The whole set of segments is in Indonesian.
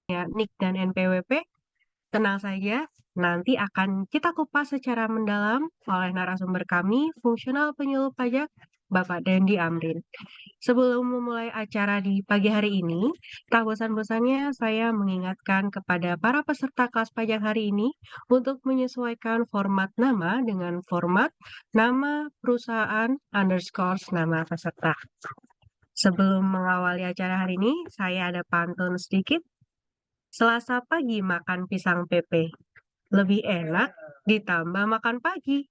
NIK dan NPWP, tenang saja, nanti akan kita kupas secara mendalam oleh narasumber kami, fungsional penyuluh pajak, Bapak Dendi Amrin. Sebelum memulai acara di pagi hari ini, tak bosan-bosannya saya mengingatkan kepada para peserta kelas pajak hari ini untuk menyesuaikan format nama dengan format nama perusahaan underscore nama peserta. Sebelum mengawali acara hari ini, saya ada pantun sedikit. Selasa pagi makan pisang pepe. Lebih enak ditambah makan pagi.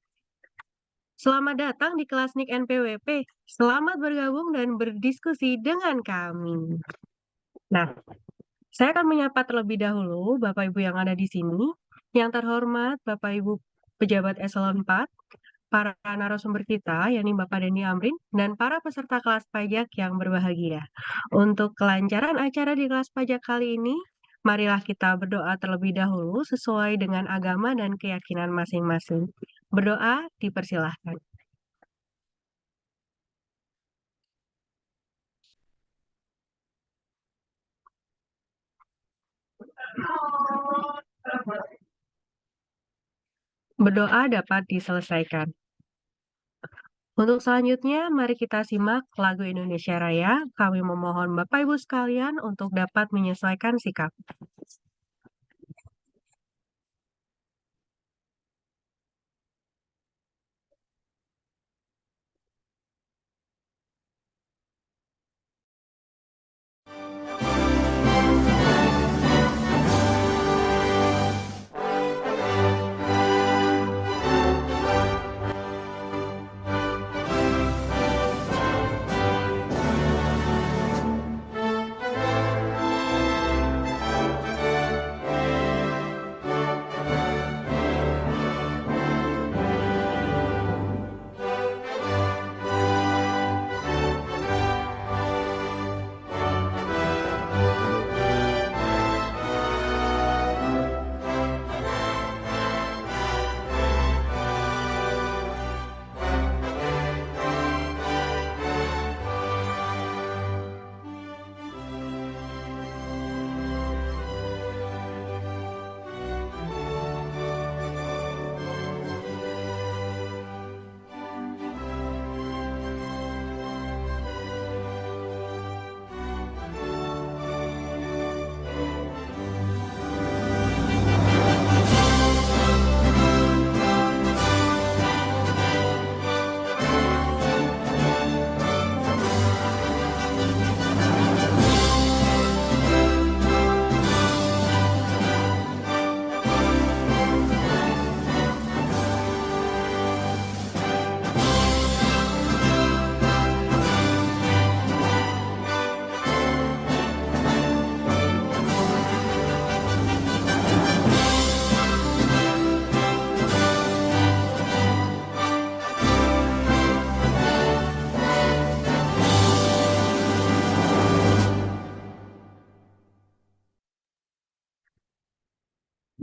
Selamat datang di kelas NIK NPWP. Selamat bergabung dan berdiskusi dengan kami. Nah, saya akan menyapa terlebih dahulu Bapak Ibu yang ada di sini. Yang terhormat Bapak Ibu pejabat eselon 4, para narasumber kita, yakni Bapak Dendi Amrin, dan para peserta kelas pajak yang berbahagia. Untuk kelancaran acara di kelas pajak kali ini, marilah kita berdoa terlebih dahulu sesuai dengan agama dan keyakinan masing-masing. Berdoa dipersilahkan. Berdoa dapat diselesaikan. Untuk selanjutnya, mari kita simak lagu Indonesia Raya. Kami memohon Bapak Ibu sekalian untuk dapat menyesuaikan sikap.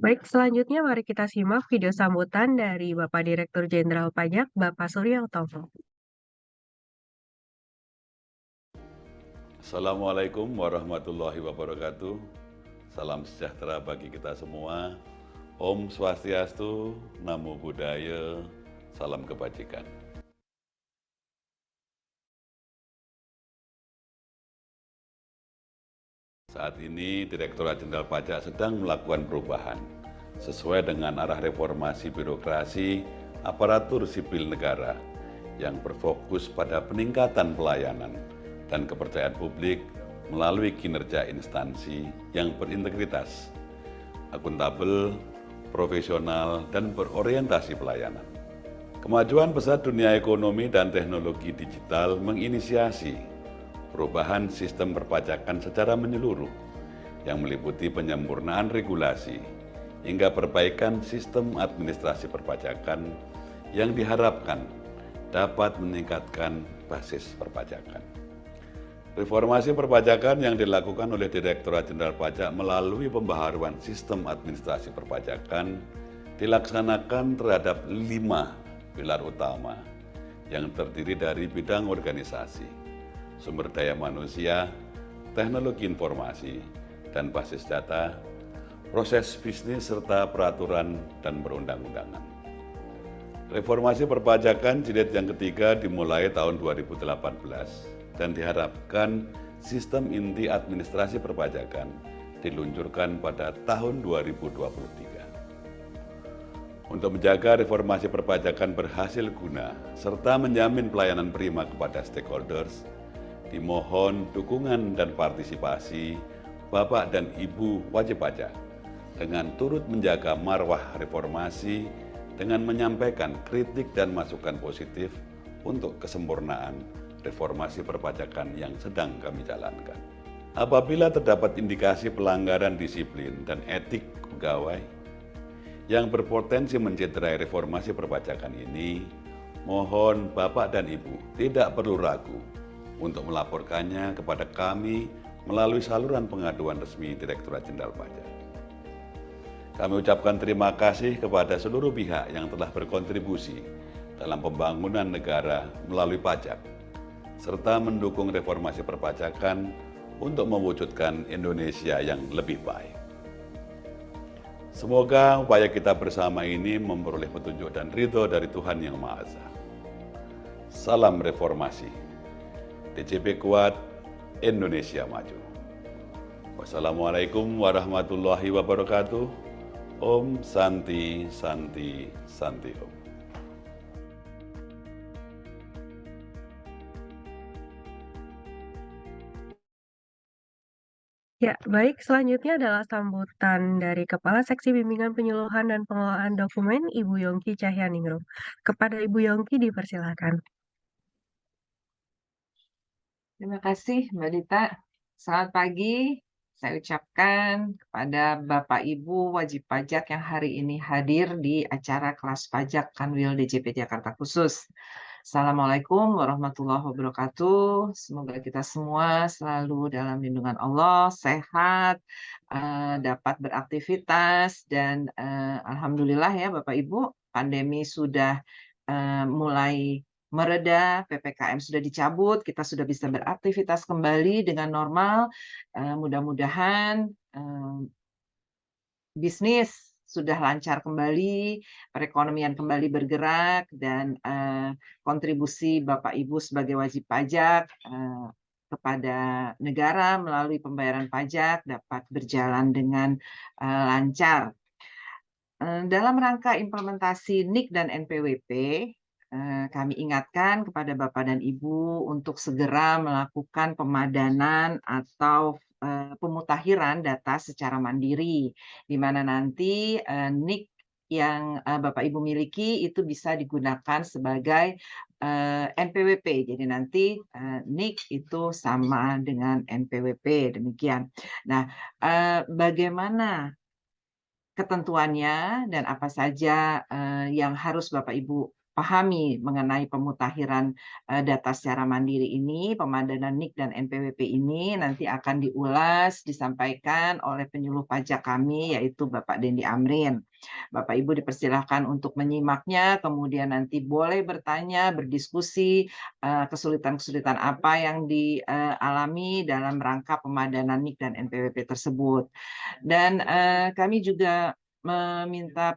Baik, selanjutnya mari kita simak video sambutan dari Bapak Direktur Jenderal Pajak, Bapak Surya Utomo. Assalamualaikum warahmatullahi wabarakatuh. Salam sejahtera bagi kita semua. Om Swastiastu, Namo Buddhaya, salam kebajikan. Saat ini Direktorat Jenderal Pajak sedang melakukan perubahan sesuai dengan arah reformasi birokrasi aparatur sipil negara yang berfokus pada peningkatan pelayanan dan kepercayaan publik melalui kinerja instansi yang berintegritas, akuntabel, profesional, dan berorientasi pelayanan. Kemajuan pesat dunia ekonomi dan teknologi digital menginisiasi perubahan sistem perpajakan secara menyeluruh yang meliputi penyempurnaan regulasi hingga perbaikan sistem administrasi perpajakan yang diharapkan dapat meningkatkan basis perpajakan. Reformasi perpajakan yang dilakukan oleh Direktorat Jenderal Pajak melalui pembaharuan sistem administrasi perpajakan dilaksanakan terhadap 5 pilar utama yang terdiri dari bidang organisasi, sumber daya manusia, teknologi informasi, dan basis data, proses bisnis serta peraturan dan perundang-undangan. Reformasi perpajakan jilid yang ketiga dimulai tahun 2018 dan diharapkan sistem inti administrasi perpajakan diluncurkan pada tahun 2023. Untuk menjaga reformasi perpajakan berhasil guna serta menjamin pelayanan prima kepada stakeholders, dimohon dukungan dan partisipasi Bapak dan Ibu wajib pajak dengan turut menjaga marwah reformasi dengan menyampaikan kritik dan masukan positif untuk kesempurnaan reformasi perpajakan yang sedang kami jalankan. Apabila terdapat indikasi pelanggaran disiplin dan etik pegawai yang berpotensi mencederai reformasi perpajakan ini, mohon Bapak dan Ibu tidak perlu ragu untuk melaporkannya kepada kami melalui saluran pengaduan resmi Direktorat Jenderal Pajak. Kami ucapkan terima kasih kepada seluruh pihak yang telah berkontribusi dalam pembangunan negara melalui pajak, serta mendukung reformasi perpajakan untuk mewujudkan Indonesia yang lebih baik. Semoga upaya kita bersama ini memperoleh petunjuk dan ridho dari Tuhan Yang Maha Esa. Salam reformasi. DJP kuat, Indonesia maju. Wassalamualaikum warahmatullahi wabarakatuh. Om Santi Santi Santi Om. Ya, baik. Selanjutnya adalah sambutan dari Kepala Seksi Bimbingan Penyuluhan dan Pengelolaan Dokumen, Ibu Yongki Cahyaningrum. Kepada Ibu Yongki dipersilakan. Terima kasih Mbak Dita. Selamat pagi. Saya ucapkan kepada Bapak Ibu wajib pajak yang hari ini hadir di acara kelas pajak Kanwil DJP Jakarta Khusus. Assalamualaikum warahmatullahi wabarakatuh. Semoga kita semua selalu dalam lindungan Allah, sehat, dapat beraktivitas, dan alhamdulillah ya Bapak Ibu, pandemi sudah mulai mereda, PPKM sudah dicabut, kita sudah bisa beraktivitas kembali dengan normal. Mudah-mudahan bisnis sudah lancar kembali, perekonomian kembali bergerak, dan kontribusi Bapak Ibu sebagai wajib pajak kepada negara melalui pembayaran pajak dapat berjalan dengan lancar. Dalam rangka implementasi NIK dan NPWP, kami ingatkan kepada Bapak dan Ibu untuk segera melakukan pemadanan atau pemutakhiran data secara mandiri, di mana nanti NIK yang Bapak Ibu miliki itu bisa digunakan sebagai NPWP. Jadi nanti NIK itu sama dengan NPWP, demikian. Nah, bagaimana ketentuannya dan apa saja yang harus Bapak Ibu pahami mengenai pemutakhiran data secara mandiri ini, pemadanan NIK dan NPWP ini nanti akan diulas, disampaikan oleh penyuluh pajak kami, yaitu Bapak Dendi Amrin. Bapak Ibu dipersilahkan untuk menyimaknya, kemudian nanti boleh bertanya, berdiskusi, kesulitan-kesulitan apa yang dialami dalam rangka pemadanan NIK dan NPWP tersebut. Dan kami juga meminta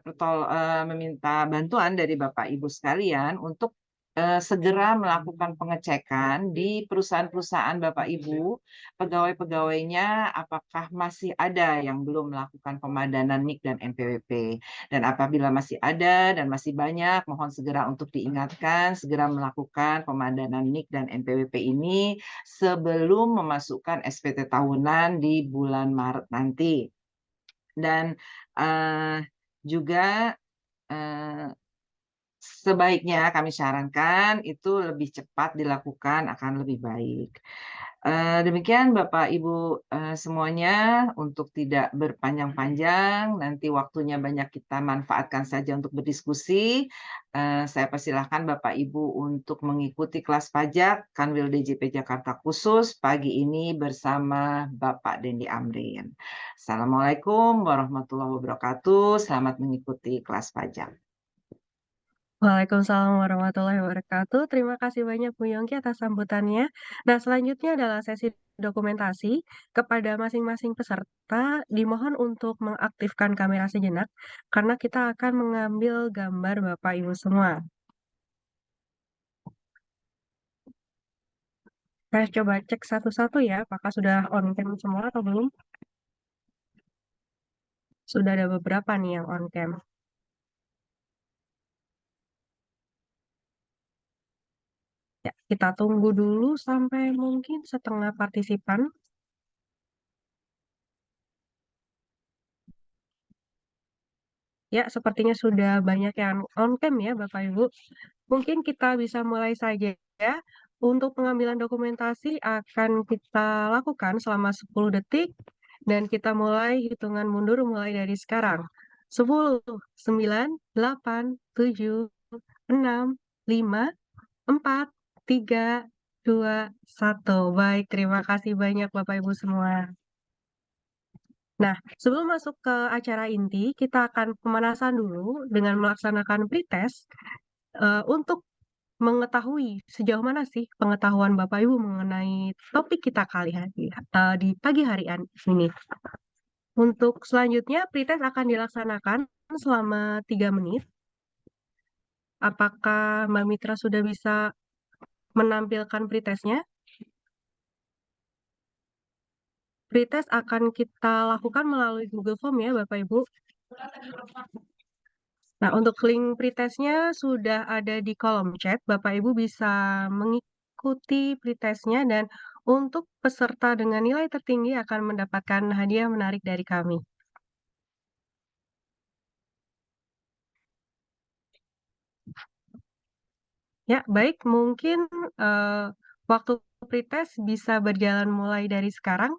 bantuan dari Bapak Ibu sekalian untuk segera melakukan pengecekan di perusahaan-perusahaan Bapak Ibu, pegawai-pegawainya apakah masih ada yang belum melakukan pemadanan NIK dan NPWP. Dan apabila masih ada dan masih banyak, mohon segera untuk diingatkan, segera melakukan pemadanan NIK dan NPWP ini sebelum memasukkan SPT tahunan di bulan Maret nanti. Dan juga sebaiknya kami sarankan itu lebih cepat dilakukan akan lebih baik. Demikian Bapak Ibu semuanya, untuk tidak berpanjang-panjang, nanti waktunya banyak kita manfaatkan saja untuk berdiskusi. Saya persilahkan Bapak Ibu untuk mengikuti kelas pajak Kanwil DJP Jakarta Khusus pagi ini bersama Bapak Dendi Amrin. Assalamualaikum warahmatullahi wabarakatuh. Selamat mengikuti kelas pajak. Waalaikumsalam warahmatullahi wabarakatuh. Terima kasih banyak Bu Yongki atas sambutannya. Nah, selanjutnya adalah sesi dokumentasi. Kepada masing-masing peserta dimohon untuk mengaktifkan kamera sejenak karena kita akan mengambil gambar Bapak Ibu semua. Saya coba cek satu-satu ya, apakah sudah on cam semua atau belum? Sudah ada beberapa nih yang on cam. Ya, kita tunggu dulu sampai mungkin setengah partisipan. Ya, sepertinya sudah banyak yang on cam ya, Bapak Ibu. Mungkin kita bisa mulai saja ya. Untuk pengambilan dokumentasi akan kita lakukan selama 10 detik dan kita mulai hitungan mundur mulai dari sekarang. 10, 9, 8, 7, 6, 5, 4, 3, 2, 1. Baik, terima kasih banyak Bapak Ibu semua. Nah, sebelum masuk ke acara inti, kita akan pemanasan dulu dengan melaksanakan pretest untuk mengetahui sejauh mana sih pengetahuan Bapak Ibu mengenai topik kita kali hari di pagi hari ini. Untuk selanjutnya, pretest akan dilaksanakan selama 3 menit. Apakah Mbak Mitra sudah bisa menampilkan pretestnya? Pretest akan kita lakukan melalui Google Form ya Bapak Ibu. Nah, untuk link pretestnya sudah ada di kolom chat. Bapak Ibu bisa mengikuti pretestnya dan untuk peserta dengan nilai tertinggi akan mendapatkan hadiah menarik dari kami. Ya, baik. Mungkin waktu pretest bisa berjalan mulai dari sekarang.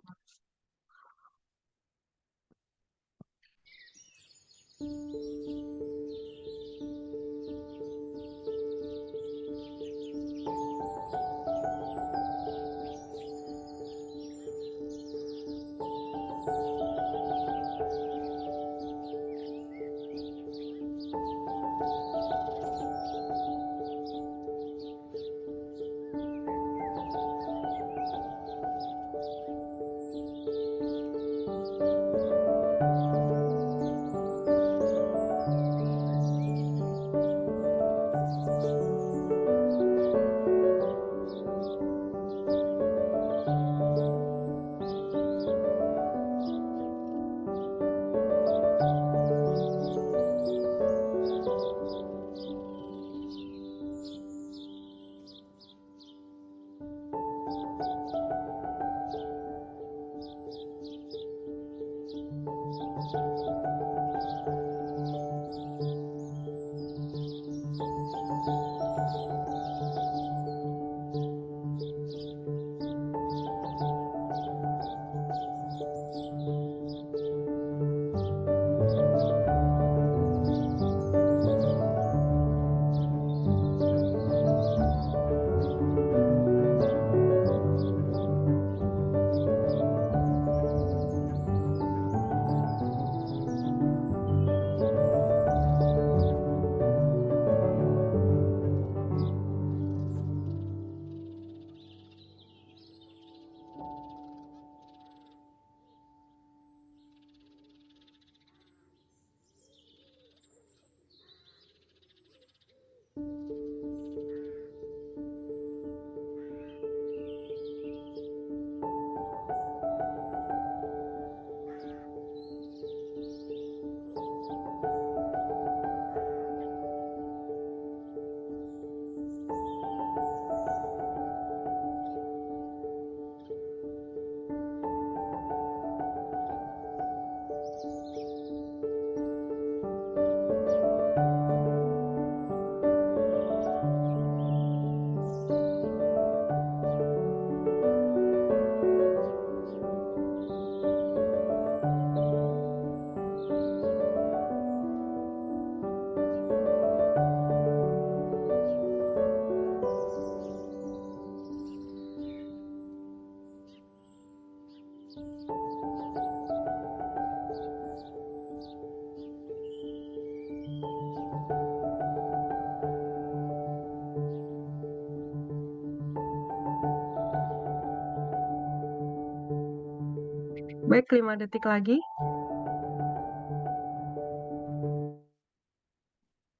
Baik, 5 detik lagi.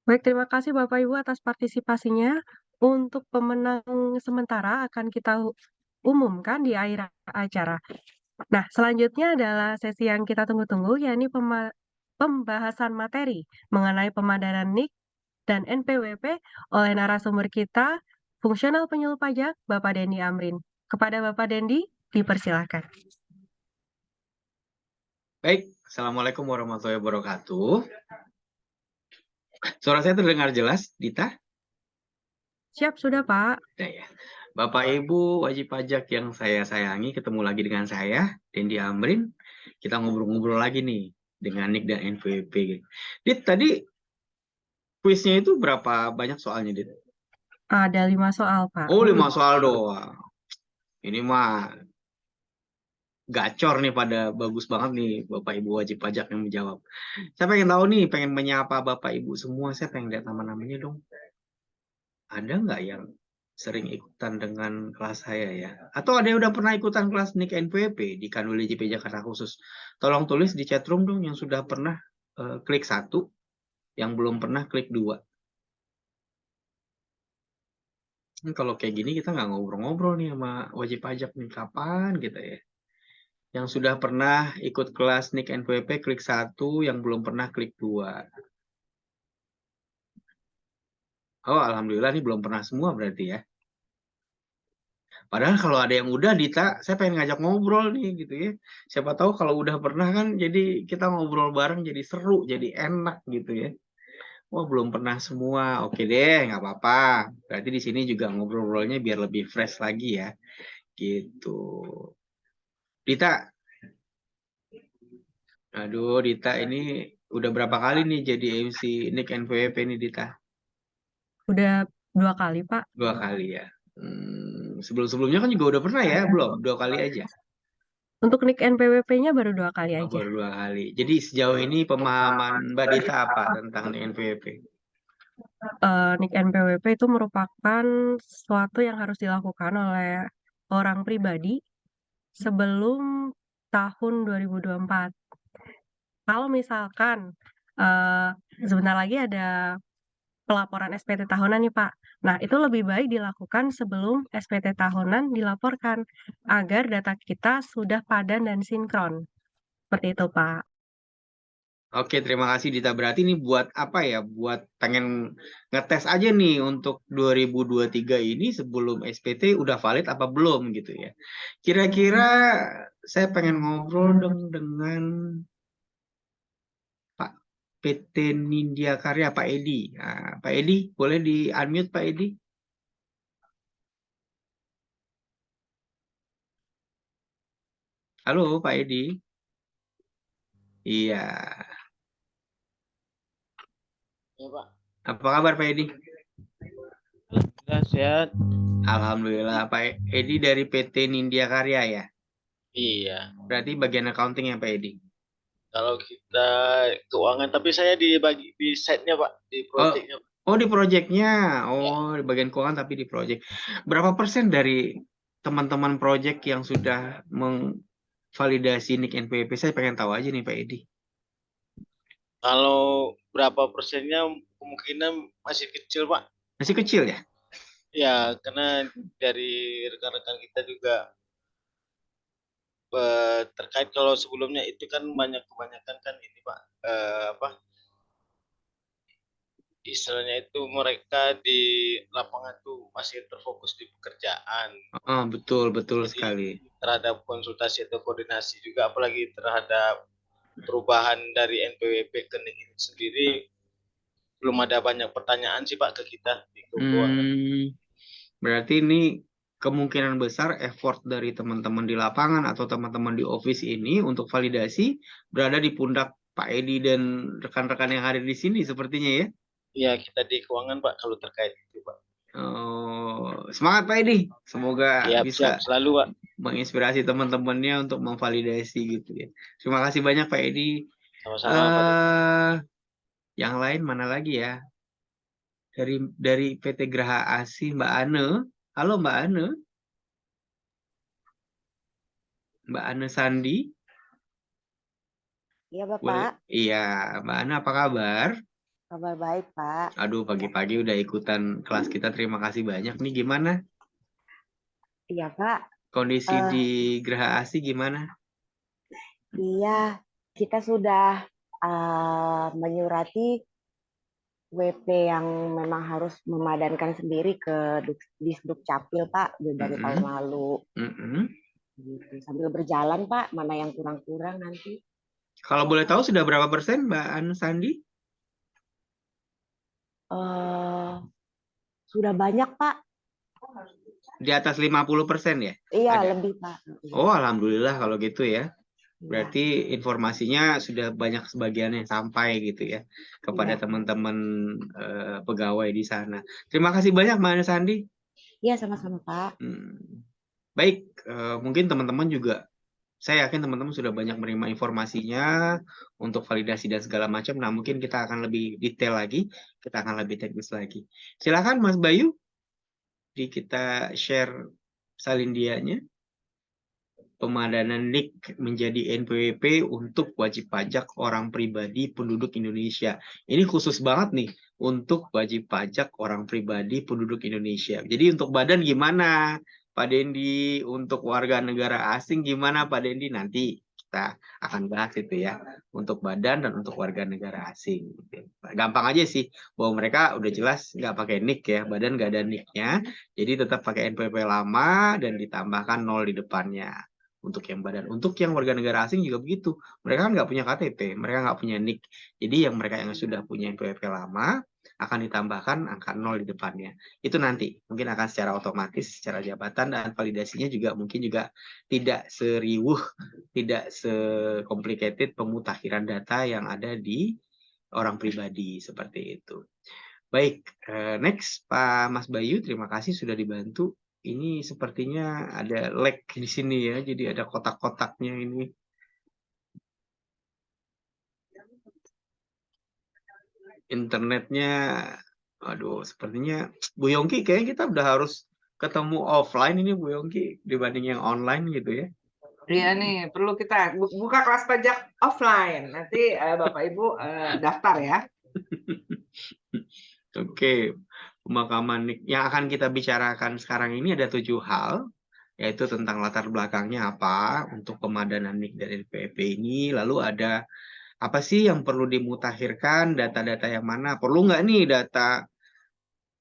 Baik, terima kasih Bapak Ibu atas partisipasinya. Untuk pemenang sementara akan kita umumkan di akhir acara. Nah, selanjutnya adalah sesi yang kita tunggu-tunggu, yakni pembahasan materi mengenai pemadanan NIK dan NPWP oleh narasumber kita, Fungsional Penyuluh Pajak, Bapak Dendi Amrin. Kepada Bapak Dendi, dipersilakan. Baik, Assalamualaikum warahmatullahi wabarakatuh. Suara saya terdengar jelas, Dita? Siap, sudah Pak. Sudah ya. Bapak Ibu wajib pajak yang saya sayangi, ketemu lagi dengan saya, Dendi Amrin. Kita ngobrol-ngobrol lagi nih dengan NIK dan NPWP. Dit, tadi kuisnya itu berapa banyak soalnya, Dit? Ada 5 soal, Pak. Oh, 5 soal doang. Ini mah gacor nih, pada bagus banget nih Bapak Ibu wajib pajak yang menjawab. Saya pengen tahu nih, pengen menyapa Bapak Ibu semua, saya pengen lihat nama-namanya dong. Ada nggak yang sering ikutan dengan kelas saya ya? Atau ada yang udah pernah ikutan kelas NIK NPWP di Kanwil JP Jakarta Khusus? Tolong tulis di chatroom dong yang sudah pernah klik 1, yang belum pernah klik 2. Kalau kayak gini kita nggak ngobrol-ngobrol nih sama wajib pajak nih, kapan gitu ya? Yang sudah pernah ikut kelas NIK NPWP klik 1, yang belum pernah klik 2. Oh, alhamdulillah nih belum pernah semua berarti ya. Padahal kalau ada yang udah, Dita, saya pengen ngajak ngobrol nih gitu ya. Siapa tahu kalau udah pernah kan jadi kita ngobrol bareng jadi seru, jadi enak gitu ya. Wah, belum pernah semua. Oke deh, nggak apa-apa. Berarti di sini juga ngobrol-ngobrolnya biar lebih fresh lagi ya. Gitu. Dita. Aduh, Dita ini udah berapa kali nih jadi MC NIK NPWP nih, Dita? Udah 2 kali, Pak. 2 kali ya. Sebelum-sebelumnya kan juga udah pernah ya? Belum? 2 kali aja? Untuk NIK NPWP-nya baru 2 kali Oh, aja. baru 2 kali. Jadi sejauh ini pemahaman Mbak Dita apa tentang NPWP? NIK NPWP itu merupakan sesuatu yang harus dilakukan oleh orang pribadi sebelum tahun 2024. Kalau misalkan sebentar lagi ada pelaporan SPT tahunan nih Pak. Nah, itu lebih baik dilakukan sebelum SPT tahunan dilaporkan, agar data kita sudah padan dan sinkron. Seperti itu, Pak. Oke, terima kasih Dita. Berarti ini buat apa ya? Buat pengen ngetes aja nih untuk 2023 ini sebelum SPT udah valid apa belum gitu ya. Kira-kira saya pengen ngobrol dong dengan Pak PT Nindya Karya, Pak Edi. Nah, Pak Edi, boleh di-unmute Pak Edi? Halo Pak Edi. Iya. Ya, Pak. Apa kabar Pak Edi? Alhamdulillah sehat. Alhamdulillah. Pak Edi dari PT Nindya Karya ya? Iya. Berarti bagian accounting ya Pak Edi? Kalau kita keuangan, tapi saya dibagi di site-nya Pak, di project-nya. Oh, di project-nya. Oh, di bagian keuangan tapi di project. Berapa persen dari teman-teman project yang sudah mengvalidasi NIK NPWP? Saya pengen tahu aja nih Pak Edi. Kalau berapa persennya kemungkinan masih kecil Pak. Masih kecil ya? Ya, karena dari rekan-rekan kita juga terkait kalau sebelumnya itu kan kebanyakan kan ini Pak, istilahnya itu mereka di lapangan tuh masih terfokus di pekerjaan. Oh, betul Jadi, sekali. terhadap konsultasi atau koordinasi juga, apalagi terhadap perubahan dari NPWP ke NIK ini sendiri, belum ada banyak pertanyaan sih Pak ke kita di keuangan. Berarti ini kemungkinan besar effort dari teman-teman di lapangan atau teman-teman di office ini untuk validasi berada di pundak Pak Edi dan rekan-rekan yang hadir di sini sepertinya ya? Iya, kita di keuangan Pak kalau terkait itu Pak. Oh, semangat Pak Edi. Semoga bisa Siap selalu Pak. menginspirasi teman-temannya untuk memvalidasi gitu ya. Terima kasih banyak Pak Edi. Sama-sama Pak. Yang lain mana lagi ya? Dari PT Graha Asih Mbak Ane. Halo Mbak Ane. Mbak Ane Sandi. Iya, Boleh? Bapak. Iya, Mbak Ana apa kabar? Kabar baik, Pak. Aduh, pagi-pagi udah ikutan kelas kita. Terima kasih banyak nih. Gimana Iya, Pak. kondisi Eh, di Geraha Asih gimana? iya, kita sudah menyurati WP yang memang harus memadankan sendiri ke Disduk Capil, Pak, dari tahun Mm-mm, lalu. mm-mm. Gitu. Sambil berjalan, Pak, mana yang kurang-kurang nanti. Kalau boleh tahu sudah berapa persen Mbak Anu Sandi? eh sudah banyak, Pak. Di atas 50% ya? Iya, Ada. lebih, Pak. Oh, alhamdulillah kalau gitu ya. Iya, Berarti informasinya sudah banyak sebagian yang sampai gitu ya kepada iya. teman-teman pegawai di sana. Terima kasih banyak Mbak Anu Sandi. Iya, sama-sama, Pak. Baik, mungkin teman-teman juga, saya yakin teman-teman sudah banyak menerima informasinya untuk validasi dan segala macam. Nah, mungkin kita akan lebih detail lagi, kita akan lebih teknis lagi. Silakan Mas Bayu, kita share salindianya. Pemadanan NIK menjadi NPWP untuk wajib pajak orang pribadi penduduk Indonesia. Ini khusus banget nih untuk wajib pajak orang pribadi penduduk Indonesia. Jadi untuk badan gimana Pak Dendi, untuk warga negara asing gimana Pak Dendi, nanti kita akan bahas itu ya, untuk badan dan untuk warga negara asing. Gampang aja sih, bahwa mereka udah jelas nggak pakai NIK ya, badan nggak ada NIK-nya, jadi tetap pakai NPWP lama dan ditambahkan 0 di depannya. Untuk yang badan, untuk yang warga negara asing juga begitu. Mereka kan nggak punya KTP, mereka nggak punya NIK. Jadi yang mereka yang sudah punya NPWP lama akan ditambahkan angka 0 di depannya. Itu nanti mungkin akan secara otomatis, secara jabatan, dan validasinya juga mungkin juga tidak seriuh, tidak se-complicated pemutakhiran data yang ada di orang pribadi seperti itu. Baik, next Pak Mas Bayu, terima kasih sudah dibantu. Ini sepertinya ada lag di sini ya, jadi ada kotak-kotaknya ini. Internetnya, aduh, sepertinya Bu Yongki kayaknya kita udah harus ketemu offline ini Bu Yongki dibanding yang online gitu ya. Iya nih, perlu kita buka kelas pajak offline. Nanti Bapak Ibu daftar ya. Oke, pemakaman NIK yang akan kita bicarakan sekarang ini ada 7 hal, yaitu tentang latar belakangnya apa untuk pemadanan NIK dan NPWP ini, lalu ada apa sih yang perlu dimutakhirkan, data-data yang mana, perlu nggak nih data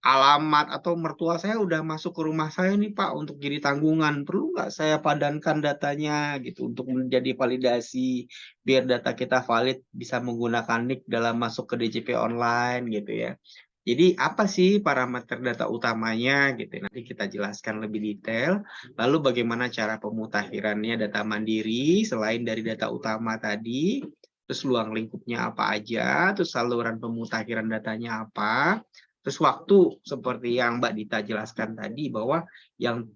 alamat atau mertua saya udah masuk ke rumah saya nih Pak untuk jadi tanggungan, perlu nggak saya padankan datanya gitu untuk menjadi validasi biar data kita valid bisa menggunakan NIK dalam masuk ke DJP online gitu ya. Jadi apa sih parameter data utamanya gitu, nanti kita jelaskan lebih detail. Lalu bagaimana cara pemutakhirannya data mandiri selain dari data utama tadi, terus ruang lingkupnya apa aja, terus saluran pemutakhiran datanya apa, terus waktu seperti yang Mbak Dita jelaskan tadi bahwa yang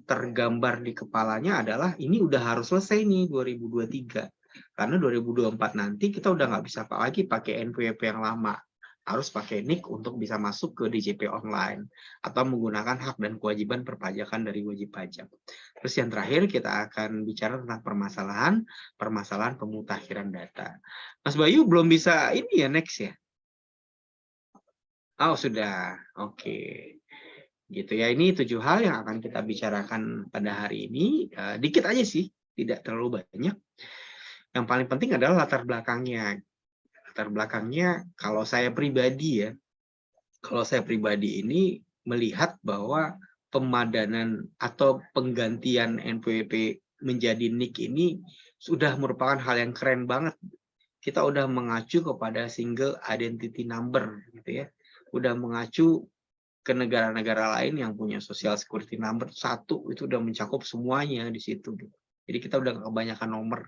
tergambar di kepalanya adalah ini udah harus selesai nih 2023. Karena 2024 nanti kita udah nggak bisa lagi pakai NPWP yang lama. Harus pakai NIK untuk bisa masuk ke DJP online atau menggunakan hak dan kewajiban perpajakan dari wajib pajak. Terus yang terakhir kita akan bicara tentang permasalahan pemutakhiran data. Mas Bayu belum bisa ini ya next ya? Oh sudah, oke. Gitu ya, ini 7 hal yang akan kita bicarakan pada hari ini. Dikit aja sih, tidak terlalu banyak. Yang paling penting adalah latar belakangnya. Latar belakangnya kalau saya pribadi ya, kalau saya pribadi ini melihat bahwa pemadanan atau penggantian NPWP menjadi NIK ini sudah merupakan hal yang keren banget. Kita udah mengacu kepada single identity number gitu ya. Udah mengacu ke negara-negara lain yang punya social security number satu, itu udah mencakup semuanya di situ. Jadi kita udah kebanyakan nomor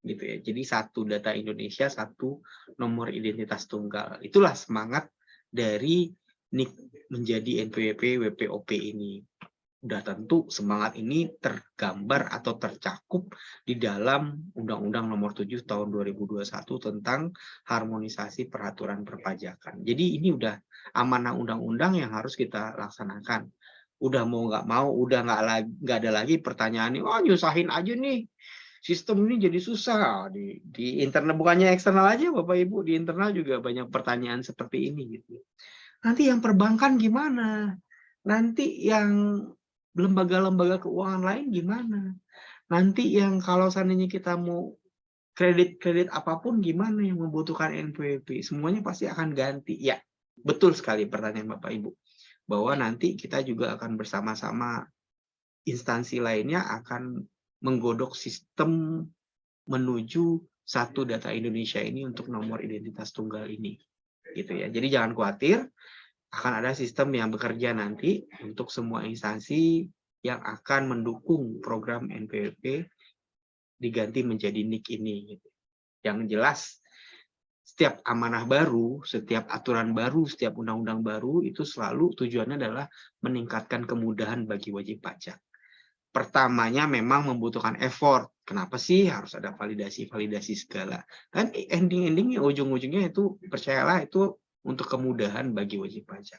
gitu ya. Jadi satu data Indonesia, satu nomor identitas tunggal. Itulah semangat dari NIK menjadi NPWP WPOP ini. Udah tentu semangat ini tergambar atau tercakup di dalam Undang-Undang Nomor 7 Tahun 2021 tentang harmonisasi peraturan perpajakan. Jadi ini udah amanah undang-undang yang harus kita laksanakan. Udah mau nggak mau, udah nggak ada lagi pertanyaannya, oh nyusahin aja nih. sistem ini jadi susah di internal, bukannya eksternal aja Bapak Ibu, di internal juga banyak pertanyaan seperti ini gitu. Nanti yang perbankan gimana? Nanti yang lembaga-lembaga keuangan lain gimana? Nanti yang kalau seandainya kita mau kredit apapun gimana yang membutuhkan NPWP? Semuanya pasti akan ganti. Ya, betul sekali pertanyaan Bapak Ibu. Bahwa nanti kita juga akan bersama-sama instansi lainnya akan menggodok sistem menuju satu data Indonesia ini untuk nomor identitas tunggal ini. Gitu ya. Jadi jangan khawatir, akan ada sistem yang bekerja nanti untuk semua instansi yang akan mendukung program NPWP diganti menjadi NIK ini. Gitu. Yang jelas, setiap amanah baru, setiap aturan baru, setiap undang-undang baru, itu selalu tujuannya adalah meningkatkan kemudahan bagi wajib pajak. Pertamanya memang membutuhkan effort. Kenapa sih harus ada validasi-validasi segala? Kan ending-endingnya, ujung-ujungnya itu, percayalah, itu untuk kemudahan bagi wajib pajak.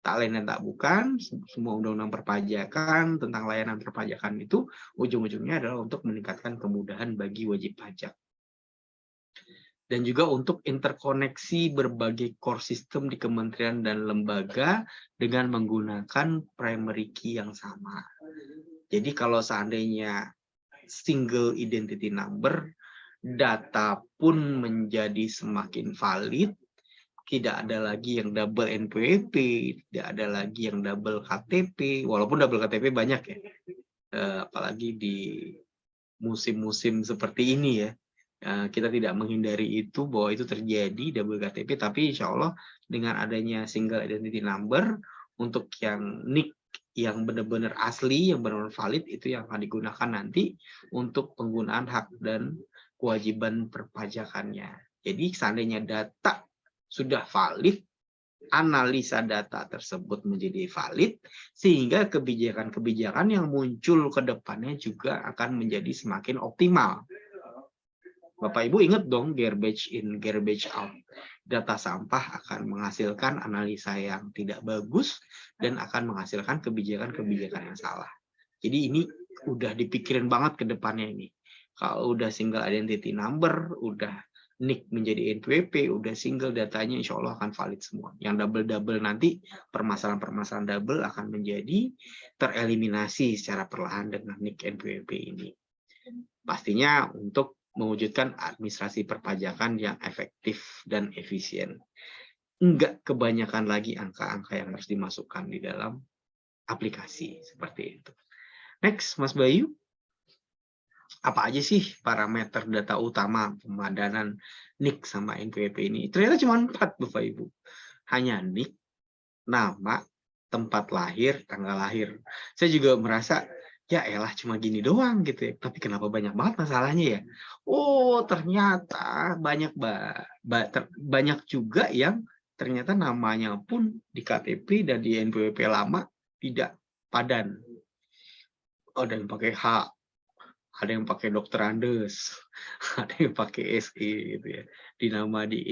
Tak lain dan tak bukan, semua undang-undang perpajakan, tentang layanan perpajakan itu, ujung-ujungnya adalah untuk meningkatkan kemudahan bagi wajib pajak. Dan juga untuk interkoneksi berbagai core system di kementerian dan lembaga dengan menggunakan primary key yang sama. Jadi kalau seandainya single identity number, data pun menjadi semakin valid, tidak ada lagi yang double NPWP, tidak ada lagi yang double KTP, walaupun double KTP banyak ya, apalagi di musim-musim seperti ini ya. Kita tidak menghindari itu, bahwa itu terjadi double KTP, tapi insya Allah dengan adanya single identity number untuk yang NIK yang benar-benar asli, yang benar-benar valid, itu yang akan digunakan nanti untuk penggunaan hak dan kewajiban perpajakannya. Jadi seandainya data sudah valid, analisa data tersebut menjadi valid, sehingga kebijakan-kebijakan yang muncul ke depannya juga akan menjadi semakin optimal. Bapak Ibu ingat dong, garbage in, garbage out. Data sampah akan menghasilkan analisa yang tidak bagus dan akan menghasilkan kebijakan-kebijakan yang salah. Jadi ini udah dipikirin banget ke depannya ini. Kalau udah single identity number, udah NIK menjadi NPWP, udah single datanya insya Allah akan valid semua. Yang double-double nanti, permasalahan-permasalahan double akan menjadi tereliminasi secara perlahan dengan NIK NPWP ini. Pastinya untuk mewujudkan administrasi perpajakan yang efektif dan efisien. Enggak kebanyakan lagi angka-angka yang harus dimasukkan di dalam aplikasi seperti itu. Next, Mas Bayu. Apa aja sih parameter data utama pemadanan NIK sama NPWP ini? Ternyata cuma 4, Bapak Ibu. Hanya NIK, nama, tempat lahir, tanggal lahir. Saya juga merasa, ya elah cuma gini doang gitu ya. Tapi kenapa banyak banget masalahnya ya? Oh, ternyata banyak juga yang ternyata namanya pun di KTP dan di NPWP lama tidak padan. Ada yang pakai H, ada yang pakai Dr. Andes, ada yang pakai SE gitu ya. Di nama di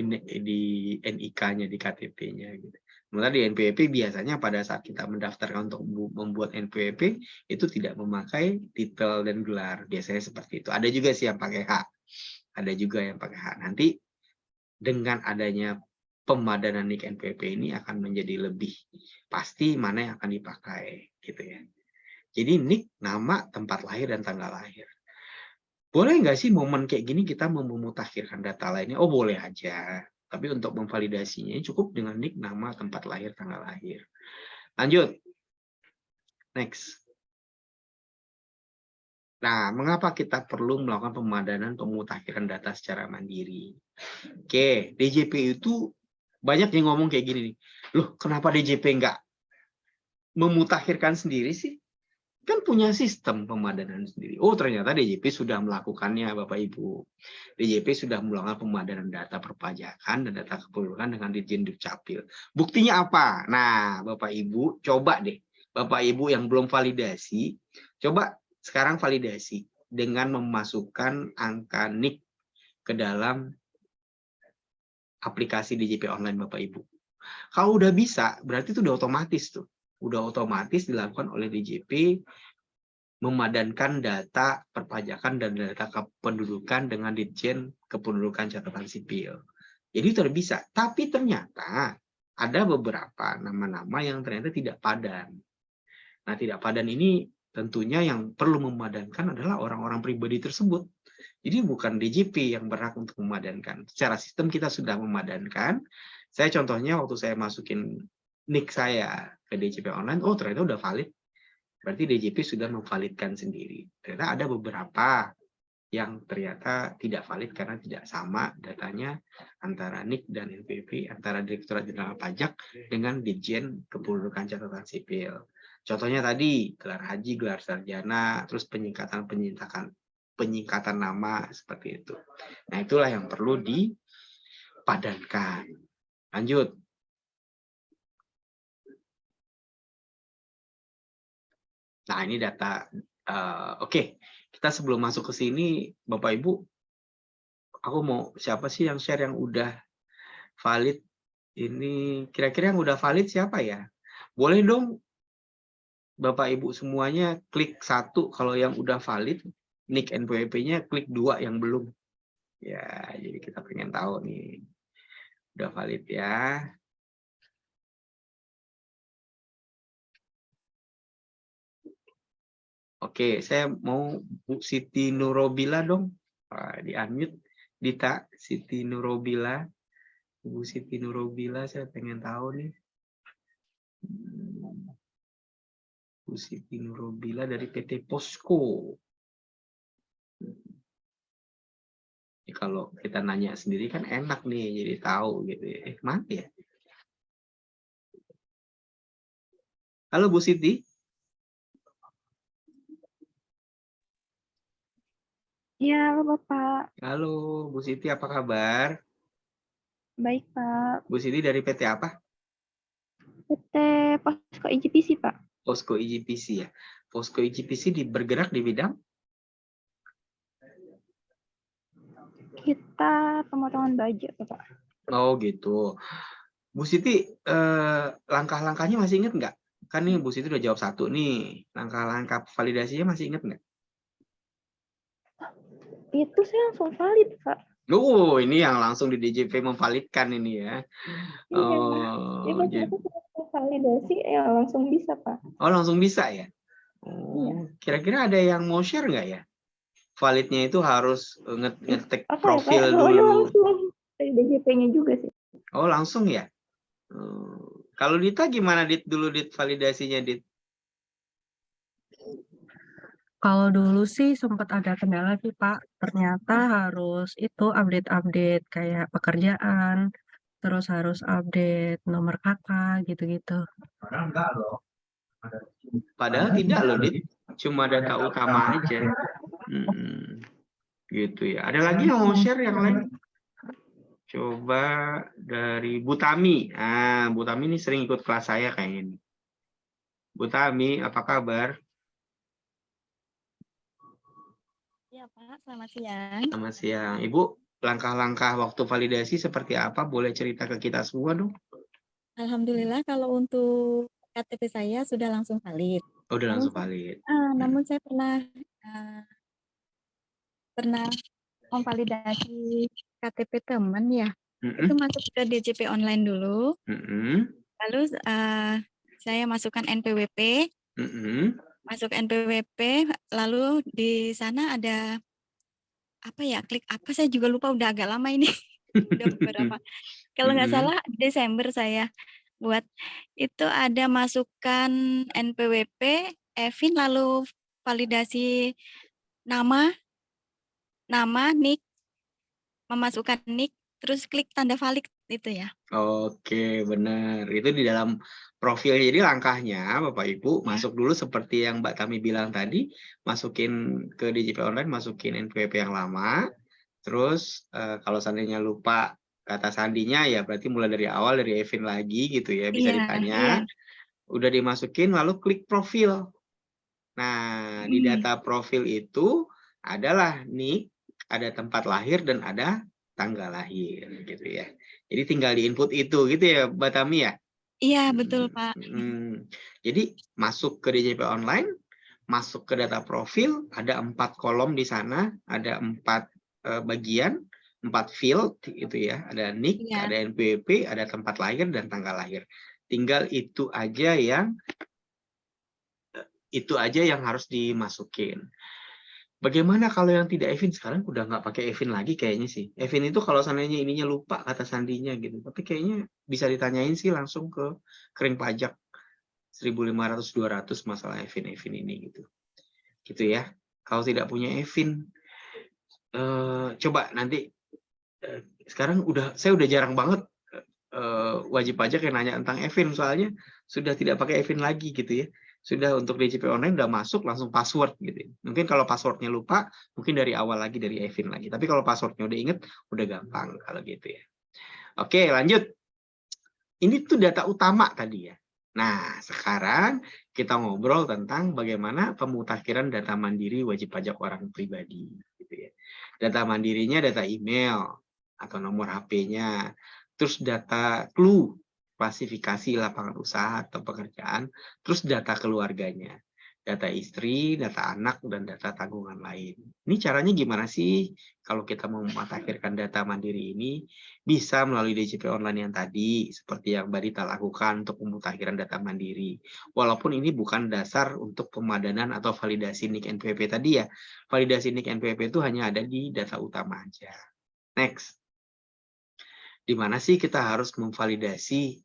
NIK-nya, di KTP-nya gitu. Sementara di NPWP biasanya pada saat kita mendaftarkan untuk membuat NPWP itu tidak memakai titel dan gelar. Biasanya seperti itu. Ada juga sih yang pakai H. Ada juga yang pakai H. Nanti dengan adanya pemadanan NIK NPWP ini akan menjadi lebih pasti mana yang akan dipakai gitu ya. Jadi NIK, nama, tempat lahir, dan tanggal lahir. Boleh nggak sih momen kayak gini kita memutakhirkan data lainnya? Oh boleh aja. Tapi untuk memvalidasinya cukup dengan NIK, nama, tempat lahir, tanggal lahir. Lanjut. Next. Nah, mengapa kita perlu melakukan pemadanan pemutakhiran data secara mandiri? Oke, DJP itu banyak yang ngomong kayak gini nih. Loh, kenapa DJP nggak memutakhirkan sendiri sih? Kan punya sistem pemadanan sendiri. Oh, ternyata DJP sudah melakukannya, Bapak Ibu. DJP sudah melakukan pemadanan data perpajakan dan data kependudukan dengan Dirjen Dukcapil. Buktinya apa? Nah, Bapak Ibu, coba deh. Bapak Ibu yang belum validasi, coba sekarang validasi dengan memasukkan angka NIK ke dalam aplikasi DJP online, Bapak Ibu. Kalau udah bisa, berarti itu udah otomatis tuh. Udah otomatis dilakukan oleh DJP memadankan data perpajakan dan data kependudukan dengan Ditjen Kependudukan Catatan Sipil. Jadi itu bisa, tapi ternyata ada beberapa nama-nama yang ternyata tidak padan. Nah, tidak padan ini tentunya yang perlu memadankan adalah orang-orang pribadi tersebut. Jadi bukan DJP yang berhak untuk memadankan. Secara sistem kita sudah memadankan. Saya contohnya waktu saya masukin NIK saya ke DJP online, oh ternyata udah valid. Berarti DJP sudah memvalidkan sendiri. Ternyata ada beberapa yang ternyata tidak valid karena tidak sama datanya antara NIK dan NPWP, antara Direktorat Jenderal Pajak dengan Ditjen Kependudukan Catatan Sipil. Contohnya tadi gelar haji, gelar sarjana, terus penyingkatan nama seperti itu. Nah, itulah yang perlu dipadankan. Lanjut. Nah, ini data. Oke, kita sebelum masuk ke sini, Bapak Ibu, aku mau siapa sih yang share yang udah valid? Ini kira-kira yang udah valid siapa ya? Boleh dong, Bapak Ibu semuanya klik 1 kalau yang udah valid, NIK NPWP-nya klik 2 yang belum. Ya, jadi kita pengen tahu nih, udah valid ya. Oke, saya mau Bu Siti Nurobila dong. Di-unmute. Dita, Siti Nurobila. Bu Siti Nurobila, saya pengen tahu nih. Bu Siti Nurobila dari PT Posko. Ini kalau kita nanya sendiri kan enak nih, jadi tahu gitu ya. Mana ya? Halo Bu Siti. Ya, halo Bapak. Halo Bu Siti, apa kabar? Baik, Pak. Bu Siti dari PT apa? PT Posko IGPC, Pak. Posko IGPC ya. Posko IGPC bergerak di bidang? Kita pemotongan budget, Pak. Oh gitu. Bu Siti, langkah-langkahnya masih ingat nggak? Kan nih Bu Siti udah jawab 1 nih. Langkah-langkah validasinya masih ingat nggak? Itu saya langsung valid, Pak. Oh, ini yang langsung di DJP memvalidkan ini ya. Iya. Oh, Jadi pas validasi ya langsung bisa, Pak. oh langsung bisa ya? Oh, kira-kira ada yang mau share nggak ya? Validnya itu harus ngetik profil Pak? dulu. Langsung dari DJP-nya juga sih. Oh, langsung ya? Kalau Dita gimana dulu validasinya, Dit? Kalau dulu sih sempat ada kendala sih Pak, ternyata harus itu update-update kayak pekerjaan, terus harus update nomor kakak gitu-gitu. Padahal tidak loh, Dit. Cuma data utama aja. Gitu ya. Ada lagi yang mau share yang lain? Coba dari Bu Tami. Ah, Bu Tami ini sering ikut kelas saya kayaknya. Bu Tami, apa kabar? Ya, Pak. Selamat siang. Selamat siang. Ibu, langkah-langkah waktu validasi seperti apa? Boleh cerita ke kita semua dong? Alhamdulillah kalau untuk KTP saya sudah langsung valid. Oh, udah langsung valid. Namun saya pernah memvalidasi KTP teman ya. Itu masuk ke DJP online dulu. Lalu saya masukkan NPWP. Masuk NPWP, lalu di sana ada apa ya, klik apa saya juga lupa, udah agak lama ini. Udah beberapa. Kalau nggak salah Desember saya buat. Itu ada masukkan NPWP, EVIN, lalu validasi nama, NIK, memasukkan NIK, terus klik tanda valid itu ya. Oke, benar. Itu di dalam profil. Jadi langkahnya Bapak Ibu masuk dulu seperti yang Mbak Tami bilang tadi, masukin ke DJP online, masukin NPWP yang lama. Terus kalau seandainya lupa kata sandinya ya berarti mulai dari awal, dari EVIN lagi gitu ya, bisa ditanya. Udah dimasukin lalu klik profil. Nah, di data profil itu adalah NIK, ada tempat lahir dan ada tanggal lahir gitu ya. Jadi tinggal di input itu gitu ya Mbak Tami ya? Iya, betul Pak. Jadi masuk ke DJP online, masuk ke data profil, ada 4 kolom di sana, ada 4 bagian, 4 field gitu ya, ada NIK, ada NPWP, ada tempat lahir dan tanggal lahir. Tinggal itu aja yang harus dimasukin. Bagaimana kalau yang tidak Evin? Sekarang udah nggak pakai Evin lagi kayaknya sih. Evin itu kalau seandainya ininya lupa kata sandinya gitu. Tapi kayaknya bisa ditanyain sih langsung ke kering pajak 1.500-200 masalah Evin ini gitu. Gitu ya. Kalau tidak punya Evin, coba nanti sekarang saya udah jarang banget wajib pajak yang nanya tentang Evin, soalnya sudah tidak pakai Evin lagi gitu ya. Sudah untuk DJP online udah masuk langsung password gitu. Mungkin kalau passwordnya lupa, mungkin dari awal lagi dari Evin lagi. Tapi kalau passwordnya udah inget, udah gampang kalau gitu ya. Oke, lanjut. Ini tuh data utama tadi ya. Nah, sekarang kita ngobrol tentang bagaimana pemutakhiran data mandiri wajib pajak orang pribadi gitu ya. Data mandirinya data email atau nomor HP-nya, terus data clue, klasifikasi lapangan usaha atau pekerjaan, terus data keluarganya, data istri, data anak, dan data tanggungan lain. Ini caranya gimana sih kalau kita mau memutakhirkan data mandiri ini? Bisa melalui DJP online yang tadi, seperti yang Mbak Dita lakukan untuk pemutakhiran data mandiri. Walaupun ini bukan dasar untuk pemadanan atau validasi NIK NPWP tadi ya. Validasi NIK NPWP itu hanya ada di data utama aja. Next. Di mana sih kita harus memvalidasi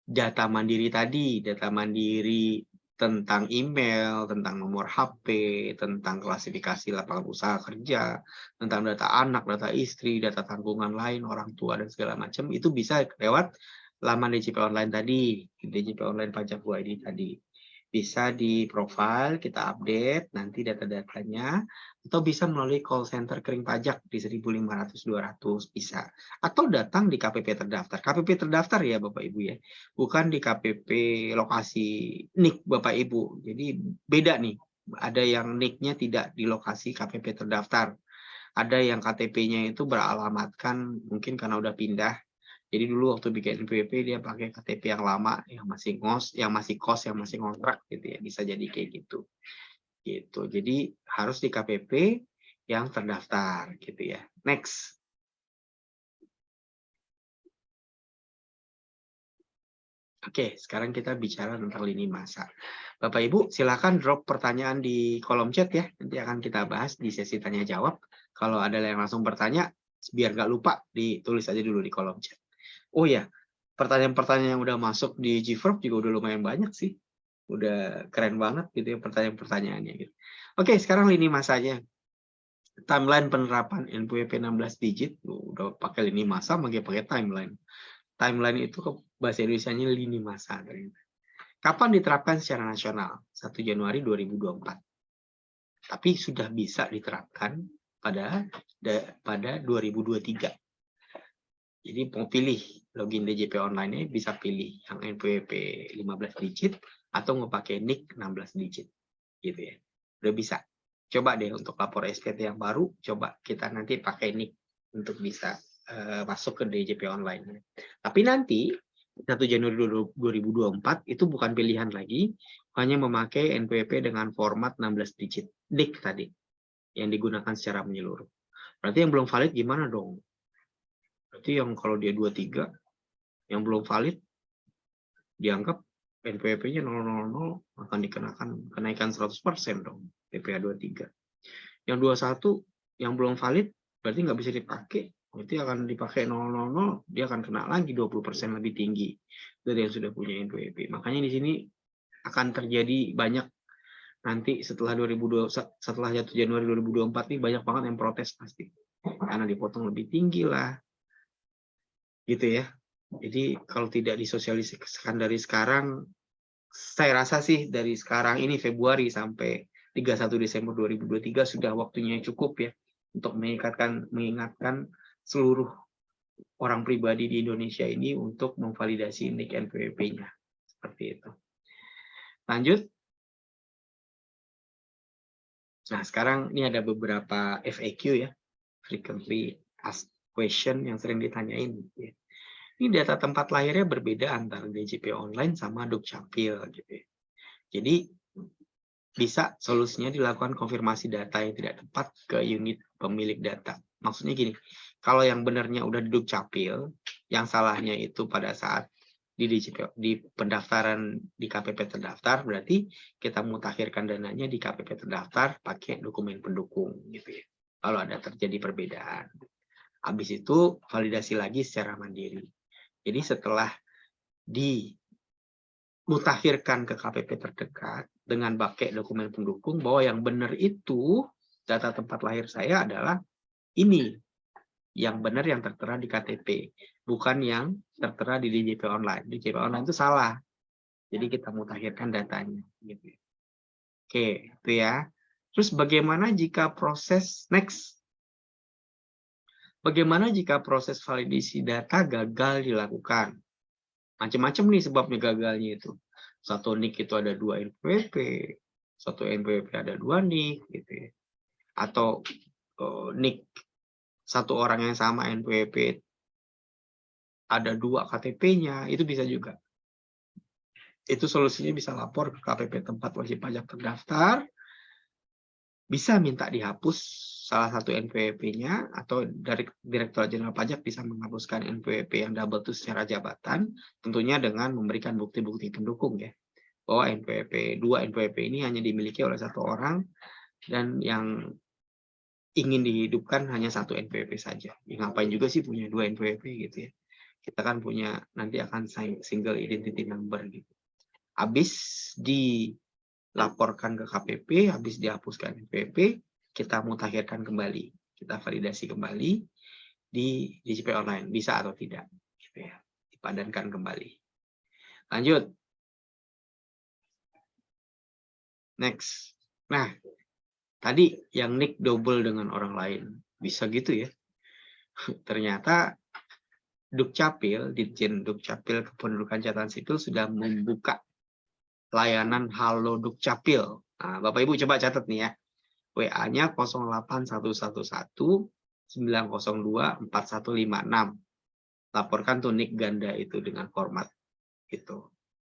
data mandiri tadi, data mandiri tentang email, tentang nomor HP, tentang klasifikasi lapangan usaha kerja, tentang data anak, data istri, data tanggungan lain, orang tua, dan segala macam, itu bisa lewat laman DJP online tadi, DJP online pajak ID tadi. Bisa di profile, kita update nanti data-datanya, atau bisa melalui call center kering pajak di 1.500-200 bisa. Atau datang di KPP terdaftar. KPP terdaftar ya Bapak Ibu ya, bukan di KPP lokasi NIK Bapak Ibu. Jadi beda nih, ada yang NIK-nya tidak di lokasi KPP terdaftar. Ada yang KTP-nya itu beralamatkan mungkin karena udah pindah. Jadi dulu waktu bikin NPWP dia pakai KTP yang lama, yang masih ngos, yang masih kos, yang masih ngontrak gitu ya. Bisa jadi kayak gitu. Gitu. Jadi harus di KPP yang terdaftar gitu ya. Next. Oke, sekarang kita bicara tentang lini masa. Bapak Ibu, silakan drop pertanyaan di kolom chat ya. Nanti akan kita bahas di sesi tanya jawab. Kalau ada yang langsung bertanya, biar nggak lupa, ditulis aja dulu di kolom chat. Oh ya, pertanyaan-pertanyaan yang udah masuk di GFork juga udah lumayan banyak sih. Udah keren banget gitu ya pertanyaan-pertanyaannya gitu. Oke, sekarang lini masanya. Timeline penerapan NPWP 16 digit, udah pakai lini masa, pakai timeline. Timeline itu ke bahasa Indonesianya lini masa. Kapan diterapkan secara nasional? 1 Januari 2024. Tapi sudah bisa diterapkan pada 2023. Jadi mau pilih login DJP online-nya bisa pilih yang NPWP 15 digit atau mau pakai NIK 16 digit. Gitu ya. Udah bisa. Coba deh untuk lapor SPT yang baru, coba kita nanti pakai NIK untuk bisa masuk ke DJP online. Tapi nanti 1 Januari 2024 itu bukan pilihan lagi, hanya memakai NPWP dengan format 16 digit NIK tadi yang digunakan secara menyeluruh. Berarti yang belum valid gimana dong? Berarti yang kalau dia 23 yang belum valid dianggap NPWP-nya 000 akan dikenakan kenaikan 100% dong PPh 23. Yang 21 yang belum valid berarti nggak bisa dipakai. Berarti akan dipakai 000, dia akan kena lagi 20% lebih tinggi dari yang sudah punya NPWP. Makanya di sini akan terjadi banyak nanti setelah 1 Januari 2024 nih banyak banget yang protes pasti. Karena dipotong lebih tinggi lah. Gitu ya. Jadi kalau tidak disosialisasikan dari sekarang, saya rasa sih dari sekarang ini Februari sampai 31 Desember 2023 sudah waktunya cukup ya untuk mengingatkan seluruh orang pribadi di Indonesia ini untuk memvalidasi NIK NPWP-nya. Seperti itu. Lanjut. Nah, sekarang ini ada beberapa FAQ ya, frequently asked question yang sering ditanyain. Ya. Ini data tempat lahirnya berbeda antara DJP online sama Dukcapil gitu ya. Jadi bisa solusinya dilakukan konfirmasi data yang tidak tepat ke unit pemilik data. Maksudnya gini, kalau yang benarnya udah di Dukcapil, yang salahnya itu pada saat di pendaftaran di KPP terdaftar, berarti kita mutakhirkan dananya di KPP terdaftar pakai dokumen pendukung gitu ya. Kalau ada terjadi perbedaan. Habis itu validasi lagi secara mandiri. Jadi setelah dimutakhirkan ke KPP terdekat dengan pakai dokumen pendukung bahwa yang benar itu data tempat lahir saya adalah ini, yang benar yang tertera di KTP, bukan yang tertera di DJP online. DJP online itu salah, jadi kita mutakhirkan datanya. Gitu. Oke, itu ya. Terus bagaimana jika proses Bagaimana jika proses validasi data gagal dilakukan? Macam-macam nih sebabnya gagalnya itu. Satu NIK itu ada 2 NPWP, satu NPWP ada 2 NIK, gitu ya. Atau NIK satu orang yang sama NPWP ada 2 KTP-nya, itu bisa juga. Itu solusinya bisa lapor ke KPP tempat wajib pajak terdaftar, bisa minta dihapus salah satu NPWP-nya, atau dari Direktorat Jenderal Pajak bisa menghapuskan NPWP yang double itu secara jabatan, tentunya dengan memberikan bukti-bukti pendukung ya, bahwa dua NPWP ini hanya dimiliki oleh satu orang, dan yang ingin dihidupkan hanya satu NPWP saja. Ya, ngapain juga sih punya 2 NPWP gitu ya. Kita kan punya, nanti akan single identity number gitu. Habis dilaporkan ke KPP, habis dihapuskan NPWP, kita mutakhirkan kembali, kita validasi kembali di DJP online, bisa atau tidak, gitu ya, dipadankan kembali. Lanjut, next. Nah, tadi yang NIK double dengan orang lain, bisa gitu ya. Ternyata Dukcapil, Ditjen Dukcapil Kependudukan Catatan Sipil sudah membuka layanan Halo Dukcapil. Nah, Bapak Ibu coba catat nih ya. WA-nya 08111 902 4156. Laporkan tuh NIK ganda itu dengan format itu.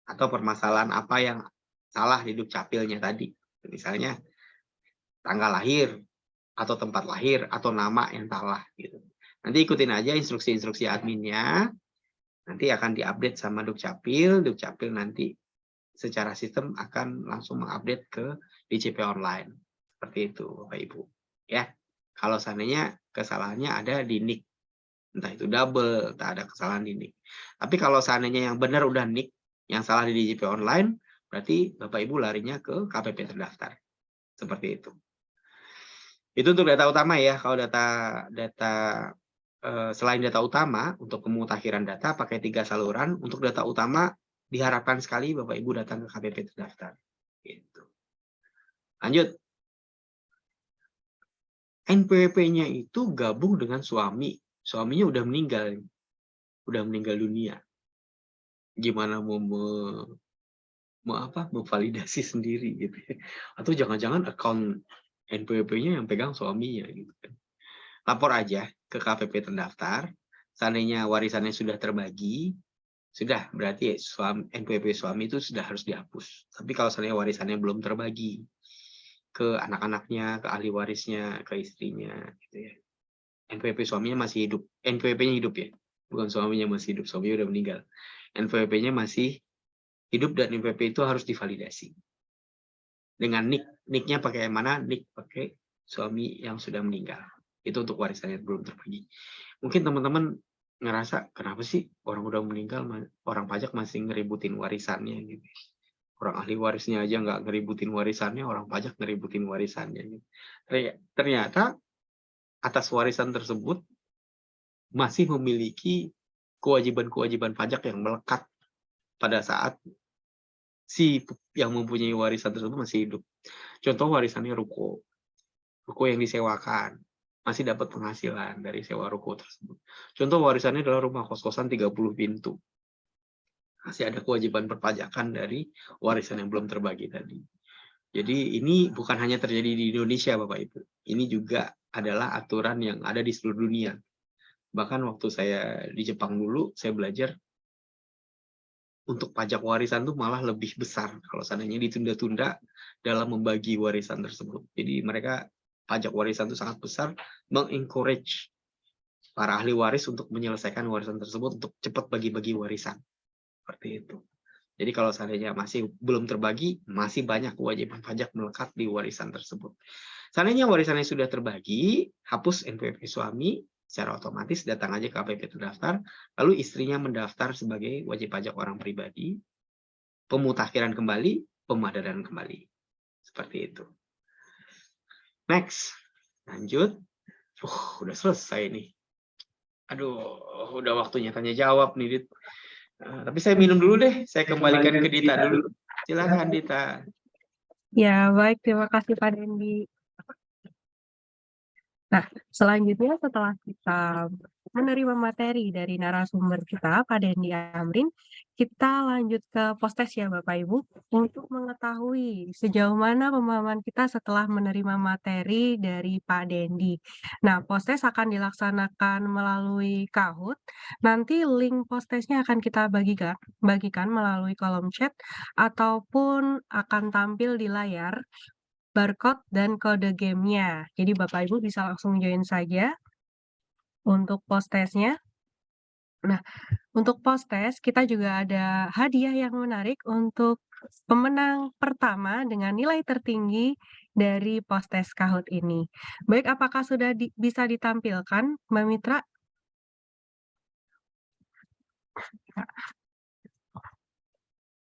Atau permasalahan apa yang salah di Dukcapilnya tadi. Misalnya tanggal lahir atau tempat lahir atau nama yang salah gitu. Nanti ikutin aja instruksi-instruksi adminnya. Nanti akan diupdate sama Dukcapil. Dukcapil nanti secara sistem akan langsung mengupdate ke DJP online. Seperti itu, Bapak Ibu. Ya, kalau seandainya kesalahannya ada di NIK, entah itu double, entah ada kesalahan di NIK. Tapi kalau seandainya yang benar udah NIK, yang salah di DJP online, berarti Bapak Ibu larinya ke KPP terdaftar. Seperti itu. Itu untuk data utama ya. Kalau selain data utama, untuk pemutakhiran data pakai 3 saluran. Untuk data utama diharapkan sekali Bapak Ibu datang ke KPP terdaftar. Gitu. Lanjut. NPWP-nya itu gabung dengan suami. Suaminya udah meninggal dunia. Gimana mau memvalidasi sendiri gitu ya. Atau jangan-jangan account NPWP-nya yang pegang suaminya gitu kan. Lapor aja ke KPP terdaftar. Seandainya warisannya sudah terbagi, sudah berarti NPWP suami itu sudah harus dihapus. Tapi kalau seandainya warisannya belum terbagi ke anak-anaknya, ke ahli warisnya, ke istrinya gitu ya. NPWP suaminya masih hidup. NPWP-nya hidup ya. Bukan suaminya masih hidup, suaminya udah meninggal. NPWP-nya masih hidup dan NPWP itu harus divalidasi. Dengan NIK. NIK-nya pakai yang mana? NIK pakai suami yang sudah meninggal. Itu untuk warisannya belum terbagi. Mungkin teman-teman ngerasa, kenapa sih orang udah meninggal, orang pajak masih ngeributin warisannya gitu. Orang ahli warisnya aja nggak ngeributin warisannya, orang pajak ngeributin warisannya. Ternyata atas warisan tersebut masih memiliki kewajiban-kewajiban pajak yang melekat pada saat si yang mempunyai warisan tersebut masih hidup. Contoh warisannya ruko yang disewakan, masih dapat penghasilan dari sewa ruko tersebut. Contoh warisannya adalah rumah kos-kosan 30 pintu. Masih ada kewajiban perpajakan dari warisan yang belum terbagi tadi. Jadi ini bukan hanya terjadi di Indonesia, Bapak Ibu. Ini juga adalah aturan yang ada di seluruh dunia. Bahkan waktu saya di Jepang dulu, saya belajar untuk pajak warisan tuh malah lebih besar kalau seandainya ditunda-tunda dalam membagi warisan tersebut. Jadi mereka pajak warisan itu sangat besar, mengencourage para ahli waris untuk menyelesaikan warisan tersebut untuk cepat bagi-bagi warisan. Seperti itu. Jadi kalau seandainya masih belum terbagi, masih banyak kewajiban pajak melekat di warisan tersebut. Seandainya warisannya sudah terbagi, hapus NPWP suami, secara otomatis datang aja ke KPP terdaftar, lalu istrinya mendaftar sebagai wajib pajak orang pribadi, pemutakhiran kembali, pemadanan kembali. Seperti itu. Next. Lanjut. Udah selesai nih. Aduh, udah waktunya tanya jawab nih, Dit. Tapi saya minum dulu deh. Saya kembalikan ke Dita dulu. Silakan, Dita. Ya, baik. Terima kasih, Pak Dendi. Nah, selanjutnya setelah kita menerima materi dari narasumber kita, Pak Dendi Amrin, kita lanjut ke postes ya Bapak Ibu, untuk mengetahui sejauh mana pemahaman kita setelah menerima materi dari Pak Dendi. Nah, postes akan dilaksanakan melalui Kahoot. Nanti link postesnya akan kita bagikan melalui kolom chat ataupun akan tampil di layar barcode dan kode gamenya. Jadi Bapak Ibu bisa langsung join saja untuk postesnya. Nah, untuk postes kita juga ada hadiah yang menarik untuk pemenang pertama dengan nilai tertinggi dari postes Kahoot ini. Baik, apakah sudah bisa ditampilkan, Mbak Mitra?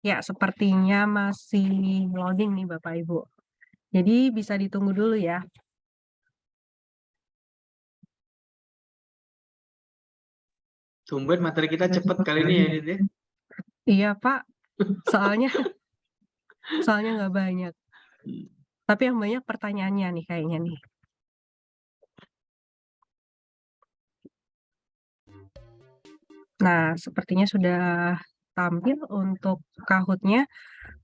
Ya, sepertinya masih loading nih Bapak Ibu. Jadi bisa ditunggu dulu ya. Tumben materi kita cepat kali ini ya, Dit ya. Iya, Pak. Soalnya nggak banyak. Tapi yang banyak pertanyaannya nih kayaknya nih. Nah, sepertinya sudah tampil untuk Kahoot-nya.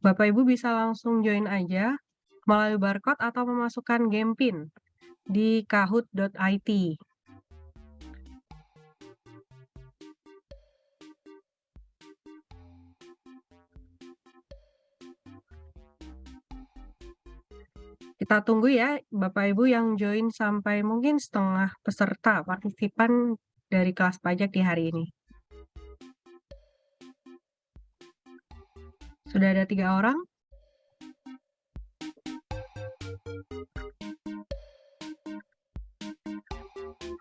Bapak Ibu bisa langsung join aja melalui barcode atau memasukkan game PIN di kahoot.it. Kita tunggu ya Bapak Ibu yang join sampai mungkin setengah peserta partisipan dari kelas pajak di hari ini. Sudah ada 3 orang?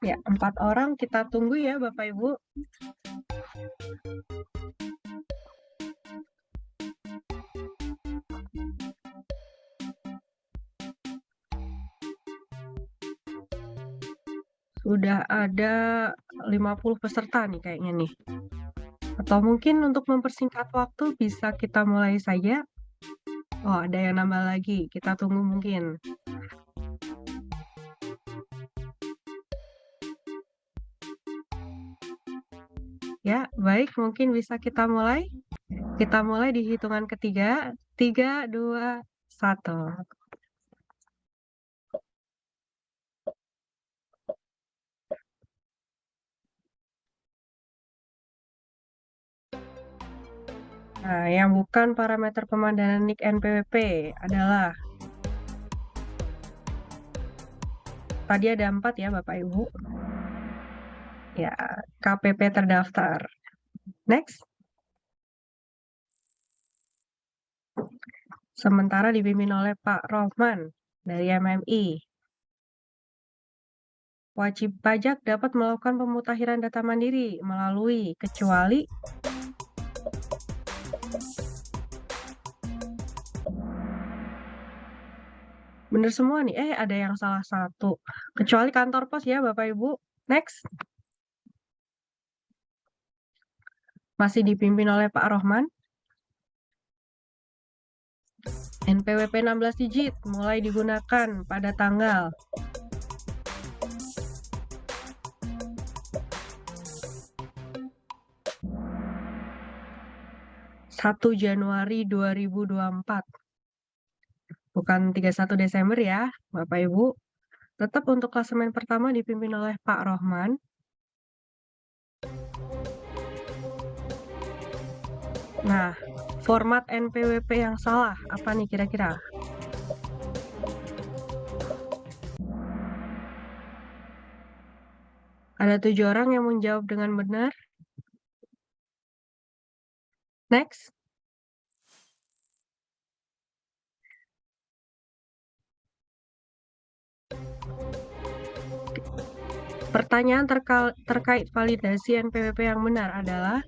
Ya, 4 orang. Kita tunggu ya Bapak Ibu. Sudah ada 50 peserta nih kayaknya nih. Atau mungkin untuk mempersingkat waktu bisa kita mulai saja. Oh, ada yang nambah lagi. Kita tunggu mungkin. Ya, baik. Mungkin bisa kita mulai. Kita mulai di hitungan ketiga. 3, 2, 1. Nah, yang bukan parameter pemandanan NIK NPWP adalah tadi ada 4 ya Bapak Ibu. Ya, KPP terdaftar. Next. Sementara dipimpin oleh Pak Rohman dari MMI. Wajib pajak dapat melakukan pemutakhiran data mandiri melalui kecuali bener semua nih, ada yang salah satu. Kecuali kantor pos ya Bapak Ibu. Next. Masih dipimpin oleh Pak Rohman. NPWP 16 digit mulai digunakan pada tanggal 1 Januari 2024. Bukan 31 Desember ya, Bapak Ibu. Tetap untuk klasemen pertama dipimpin oleh Pak Rohman. Nah, format NPWP yang salah apa nih kira-kira? Ada 7 orang yang menjawab dengan benar. Next. Pertanyaan terkait validasi NPWP yang benar adalah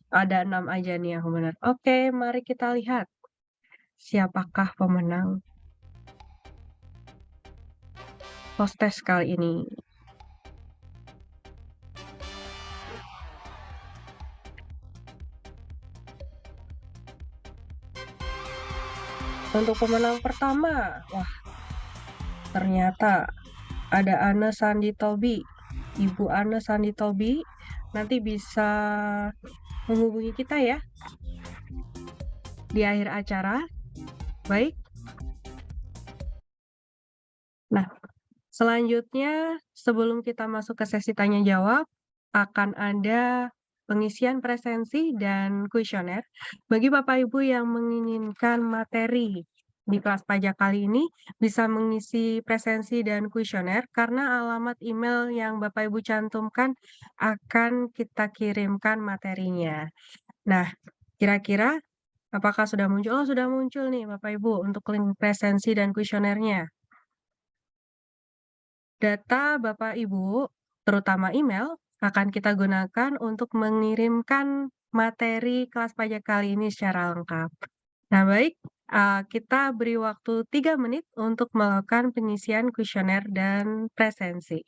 ada 6 aja nih yang benar. Oke, mari kita lihat siapakah pemenang post-test kali ini. Untuk pemenang pertama, wah, ternyata ada Anne Sandi Tobi. Ibu Anne Sandi Tobi nanti bisa menghubungi kita ya di akhir acara. Baik. Nah, selanjutnya sebelum kita masuk ke sesi tanya jawab, akan ada pengisian presensi dan kuesioner. Bagi Bapak Ibu yang menginginkan materi di kelas pajak kali ini, bisa mengisi presensi dan kuesioner karena alamat email yang Bapak Ibu cantumkan akan kita kirimkan materinya. Nah, kira-kira apakah sudah muncul? Oh, sudah muncul nih Bapak Ibu untuk link presensi dan kuesionernya. Data Bapak Ibu, terutama email, akan kita gunakan untuk mengirimkan materi kelas pajak kali ini secara lengkap. Nah, baik, kita beri waktu 3 menit untuk melakukan pengisian kuesioner dan presensi.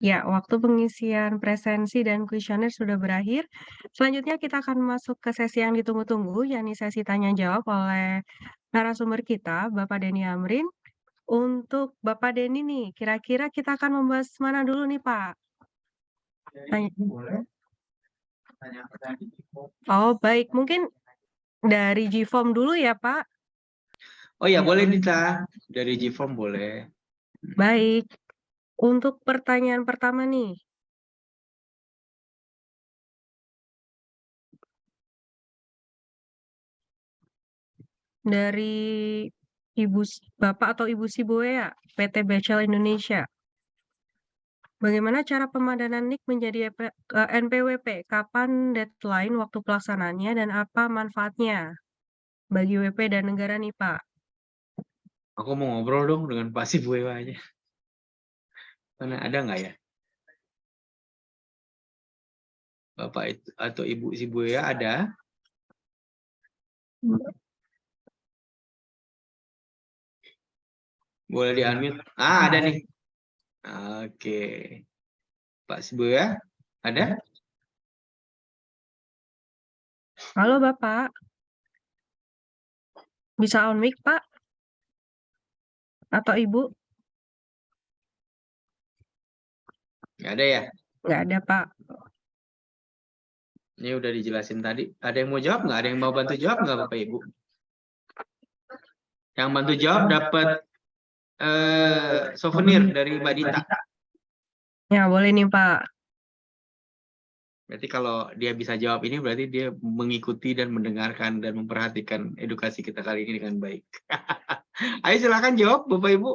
Ya, waktu pengisian presensi dan kuesioner sudah berakhir. Selanjutnya kita akan masuk ke sesi yang ditunggu-tunggu, yakni sesi tanya jawab oleh narasumber kita, Bapak Denny Amrin. Untuk Bapak Denny nih, kira-kira kita akan membahas mana dulu nih, Pak? Boleh. Tanya pertanyaan. Oh, baik. Mungkin dari G-Form dulu ya, Pak? Oh ya, boleh Dita. Dari G-Form boleh. Baik. Untuk pertanyaan pertama nih. Dari Bapak atau Ibu Siboya, PT Bechtel Indonesia. Bagaimana cara pemadanan NIK menjadi NPWP? Kapan deadline waktu pelaksanaannya dan apa manfaatnya bagi WP dan negara nih, Pak? Aku mau ngobrol dong dengan Pak Sibuewa aja. Karena ada nggak ya? Bapak itu, atau Ibu Sibuewa ada? Boleh di-unmute? Ah, ada nih. Oke. Pak Sibuewa ada? Halo, Bapak. Bisa on mic, Pak? Atau Ibu? Nggak ada ya? Nggak ada, Pak. Ini udah dijelasin tadi. Ada yang mau jawab nggak? Ada yang mau bantu jawab nggak Bapak Ibu? Yang bantu jawab dapat souvenir dari Mbak Dita. Ya, boleh nih, Pak. Berarti kalau dia bisa jawab ini berarti dia mengikuti dan mendengarkan dan memperhatikan edukasi kita kali ini dengan baik. Ayo silakan jawab Bapak Ibu.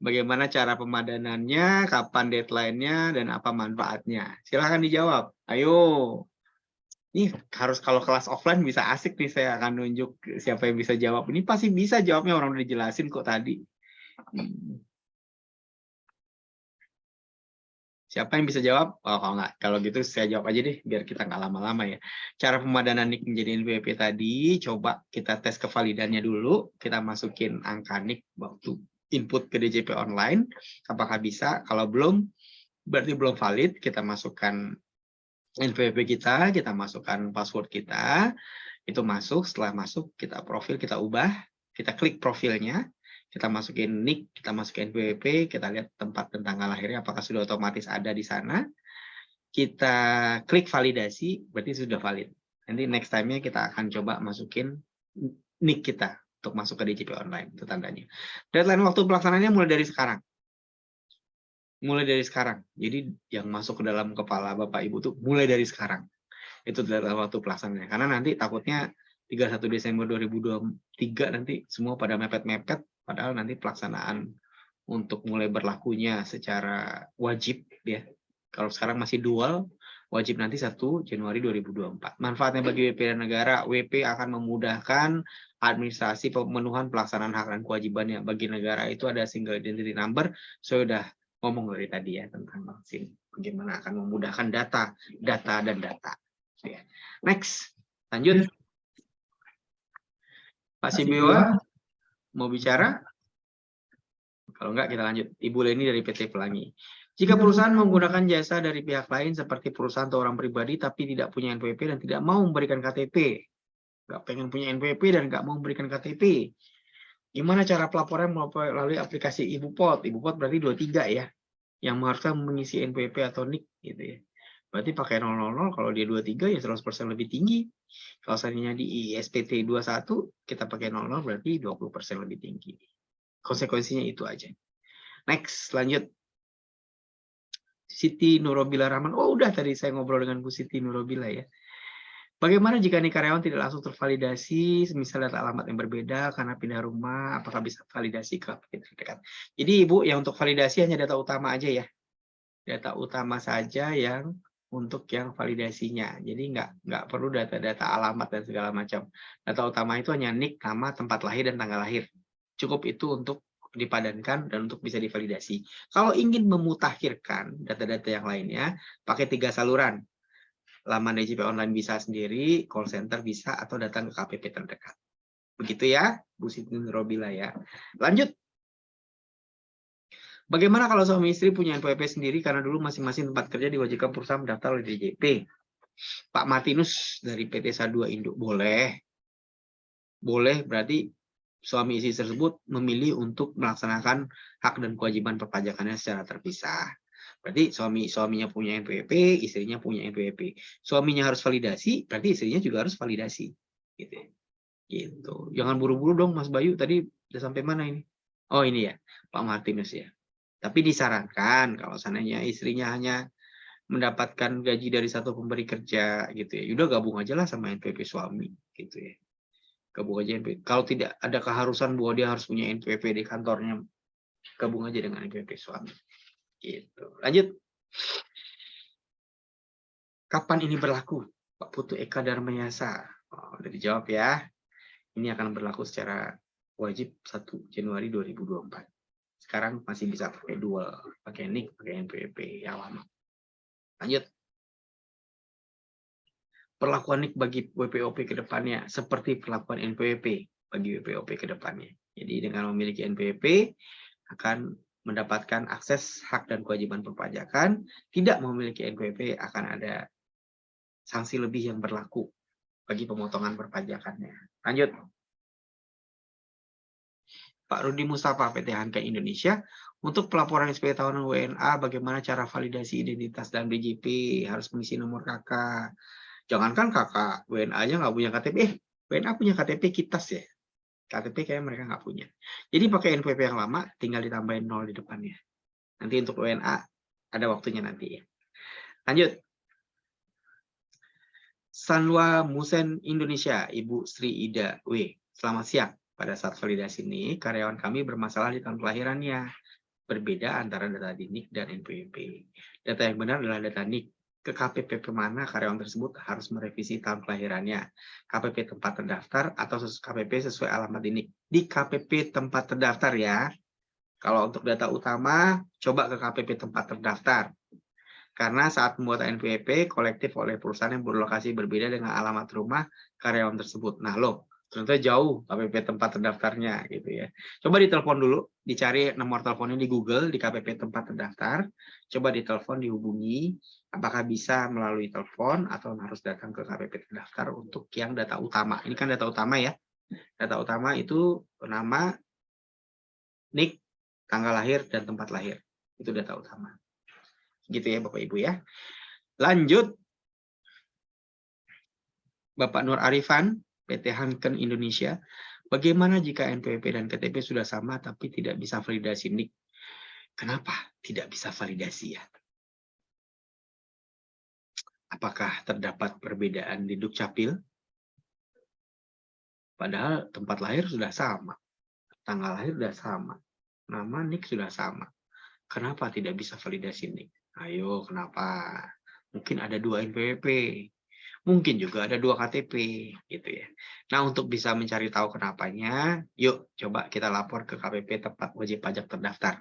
Bagaimana cara pemadanannya, kapan deadline-nya, dan apa manfaatnya? Silakan dijawab. Ayo. Nih harus kalau kelas offline bisa asik nih, saya akan nunjuk siapa yang bisa jawab. Ini pasti bisa jawabnya, orang udah dijelasin kok tadi. Siapa yang bisa jawab? Oh, kalau gitu saya jawab aja deh, biar kita nggak lama-lama ya. Cara pemadanan NIK menjadi NPWP tadi, coba kita tes kevalidannya dulu. Kita masukin angka NIK waktu input ke DJP online. Apakah bisa? Kalau belum, berarti belum valid. Kita masukkan NPWP kita masukkan password kita. Itu masuk, setelah masuk, kita profil, kita ubah. Kita klik profilnya. Kita masukin NIK, kita masukin NPWP, kita lihat tempat dan tanggal lahirnya apakah sudah otomatis ada di sana. Kita klik validasi, berarti sudah valid. Nanti next time-nya kita akan coba masukin NIK kita untuk masuk ke DJP online, itu tandanya. Deadline waktu pelaksanaannya mulai dari sekarang. Mulai dari sekarang. Jadi yang masuk ke dalam kepala Bapak Ibu tuh mulai dari sekarang. Itu deadline waktu pelaksanaannya. Karena nanti takutnya 31 Desember 2023 nanti semua pada mepet-mepet. Padahal nanti pelaksanaan untuk mulai berlakunya secara wajib ya. Kalau sekarang masih dual, wajib nanti 1 Januari 2024. Manfaatnya bagi WP dan negara, WP akan memudahkan administrasi pemenuhan pelaksanaan hak dan kewajibannya. Bagi negara itu ada single identity number. Saya udah ngomong dari tadi ya tentang vaksin. Bagaimana akan memudahkan data. Next, lanjut. Pak Sibiwa mau bicara? Kalau enggak kita lanjut. Ibu Leni dari PT Pelangi. Jika perusahaan menggunakan jasa dari pihak lain seperti perusahaan atau orang pribadi tapi tidak punya NPWP dan tidak mau memberikan KTP, nggak pengen punya NPWP dan nggak mau memberikan KTP, gimana cara pelaporan melalui aplikasi Ibupot? Ibupot berarti 23 ya, yang mengharuskan mengisi NPWP atau NIK gitu ya. Berarti pakai 000, kalau dia 23 ya 100% lebih tinggi. Kalau seandainya di ISPT 21, kita pakai 00 berarti 20% lebih tinggi. Konsekuensinya itu aja. Next, lanjut. Siti Nurobila Rahman. Oh, udah tadi saya ngobrol dengan Bu Siti Nurobila ya. Bagaimana jika nih karyawan tidak langsung tervalidasi, misalnya data alamat yang berbeda karena pindah rumah, apakah bisa validasi ke terdekat? Jadi Ibu, yang untuk validasi hanya data utama aja ya. Data utama saja yang untuk yang validasinya. Jadi nggak perlu data-data alamat dan segala macam. Data utama itu hanya NIK, nama, tempat lahir, dan tanggal lahir. Cukup itu untuk dipadankan dan untuk bisa divalidasi. Kalau ingin memutakhirkan data-data yang lainnya, pakai 3 saluran. Laman DJP online bisa sendiri, call center bisa, atau datang ke KPP terdekat. Begitu ya, Bu Siti Nurobila ya. Lanjut. Bagaimana kalau suami istri punya NPWP sendiri karena dulu masing-masing tempat kerja diwajibkan perusahaan mendaftar oleh DJP? Pak Martinus dari PT Sadua Induk boleh. Boleh berarti suami istri tersebut memilih untuk melaksanakan hak dan kewajiban perpajakannya secara terpisah. Berarti suaminya punya NPWP, istrinya punya NPWP. Suaminya harus validasi, berarti istrinya juga harus validasi. Gitu. Gitu. Jangan buru-buru dong Mas Bayu, tadi udah sampai mana ini? Oh ini ya, Pak Martinus ya. Tapi disarankan kalau seandainya istrinya hanya mendapatkan gaji dari satu pemberi kerja gitu ya, udah gabung aja lah sama NPWP suami gitu ya. Gabung aja NPWP. Kalau tidak ada keharusan bahwa dia harus punya NPWP di kantornya, gabung aja dengan NPWP suami. Gitu. Lanjut. Kapan ini berlaku? Pak Putu Eka Darmayasa. Oh, udah dijawab ya. Ini akan berlaku secara wajib 1 Januari 2024. Sekarang masih bisa pakai dual, pakai NIK, pakai NPWP yang lama. Lanjut. Perlakuan NIK bagi WPOP ke depannya seperti perlakuan NPWP bagi WPOP ke depannya. Jadi dengan memiliki NPWP akan mendapatkan akses hak dan kewajiban perpajakan, tidak memiliki NPWP akan ada sanksi lebih yang berlaku bagi pemotongan perpajakannya. Lanjut. Pak Rudi Mustafa, PT Hanka Indonesia, untuk pelaporan SPT tahunan WNA, bagaimana cara validasi identitas dan DJP? Harus mengisi nomor KK. Jangankan kakak, WNA aja nggak punya KTP. WNA punya KTP kitas ya. KTP kayak mereka nggak punya. Jadi pakai NPWP yang lama, tinggal ditambahin 0 di depannya. Nanti untuk WNA, ada waktunya nanti ya. Lanjut. Sanwa Musen Indonesia, Ibu Sri Ida W. Selamat siang. Pada saat validasi NIK, karyawan kami bermasalah di tahun kelahirannya. Berbeda antara data di NIK dan NPWP. Data yang benar adalah data NIK. Ke KPP mana karyawan tersebut harus merevisi tahun kelahirannya. KPP tempat terdaftar atau KPP sesuai alamat di NIK. Di KPP tempat terdaftar ya. Kalau untuk data utama, coba ke KPP tempat terdaftar. Karena saat pembuatan NPWP kolektif oleh perusahaan yang berlokasi berbeda dengan alamat rumah karyawan tersebut. Nah loh, ternyata jauh KPP tempat terdaftarnya gitu ya. Coba ditelepon dulu, dicari nomor teleponnya di Google di KPP tempat terdaftar. Coba ditelepon, dihubungi, apakah bisa melalui telepon atau harus datang ke KPP terdaftar untuk yang data utama. Ini kan data utama ya. Data utama itu nama, NIK, tanggal lahir dan tempat lahir. Itu data utama. Gitu ya Bapak Ibu ya. Lanjut. Bapak Nur Arifan, PT Hanken Indonesia. Bagaimana jika NPWP dan KTP sudah sama tapi tidak bisa validasi NIK? Kenapa tidak bisa validasi ya? Apakah terdapat perbedaan di Dukcapil? Padahal tempat lahir sudah sama. Tanggal lahir sudah sama. Nama NIK sudah sama. Kenapa tidak bisa validasi NIK? Ayo, kenapa? Mungkin ada 2 NPWP. Mungkin juga ada 2 KTP, gitu ya. Nah, untuk bisa mencari tahu kenapanya, yuk coba kita lapor ke KPP tempat wajib pajak terdaftar.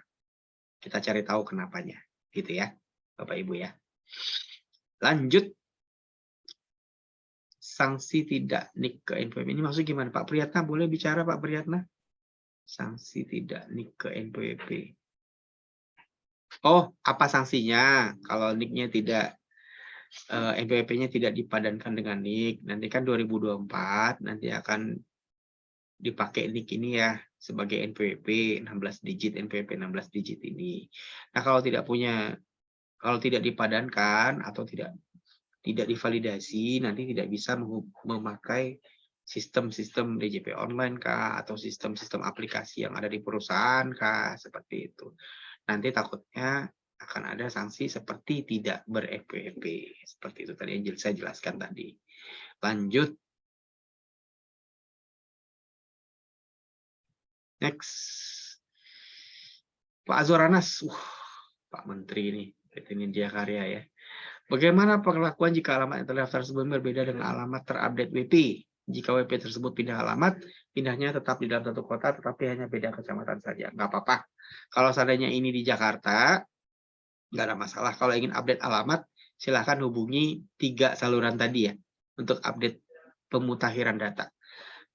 Kita cari tahu kenapanya, gitu ya, Bapak Ibu ya. Lanjut. Sanksi tidak NIK ke NPWP. Ini maksudnya gimana Pak Priyatna? Boleh bicara Pak Priyatna? Sanksi tidak NIK ke NPWP. Oh, apa sanksinya? Kalau NIK-nya tidak, NPWP-nya tidak dipadankan dengan NIK, nanti kan 2024 nanti akan dipakai NIK ini ya sebagai NPWP 16 digit, NPWP 16 digit ini. Nah, kalau tidak dipadankan atau tidak divalidasi, nanti tidak bisa memakai sistem-sistem DJP online kah atau sistem-sistem aplikasi yang ada di perusahaan kah, seperti itu. Nanti takutnya akan ada sanksi seperti tidak ber-NPWP. Seperti itu tadi yang saya jelaskan tadi. Lanjut. Next. Pak Azoranas. Pak Menteri ini. PT Nindya Karya ya. Bagaimana perlakuan jika alamat yang terdaftar sebelumnya berbeda dengan alamat terupdate WP? Jika WP tersebut pindah alamat, pindahnya tetap di dalam satu kota, tetapi hanya beda kecamatan saja. Nggak apa-apa. Kalau seandainya ini di Jakarta, nggak ada masalah. Kalau ingin update alamat, silahkan hubungi 3 saluran tadi ya, untuk update pemutakhiran data.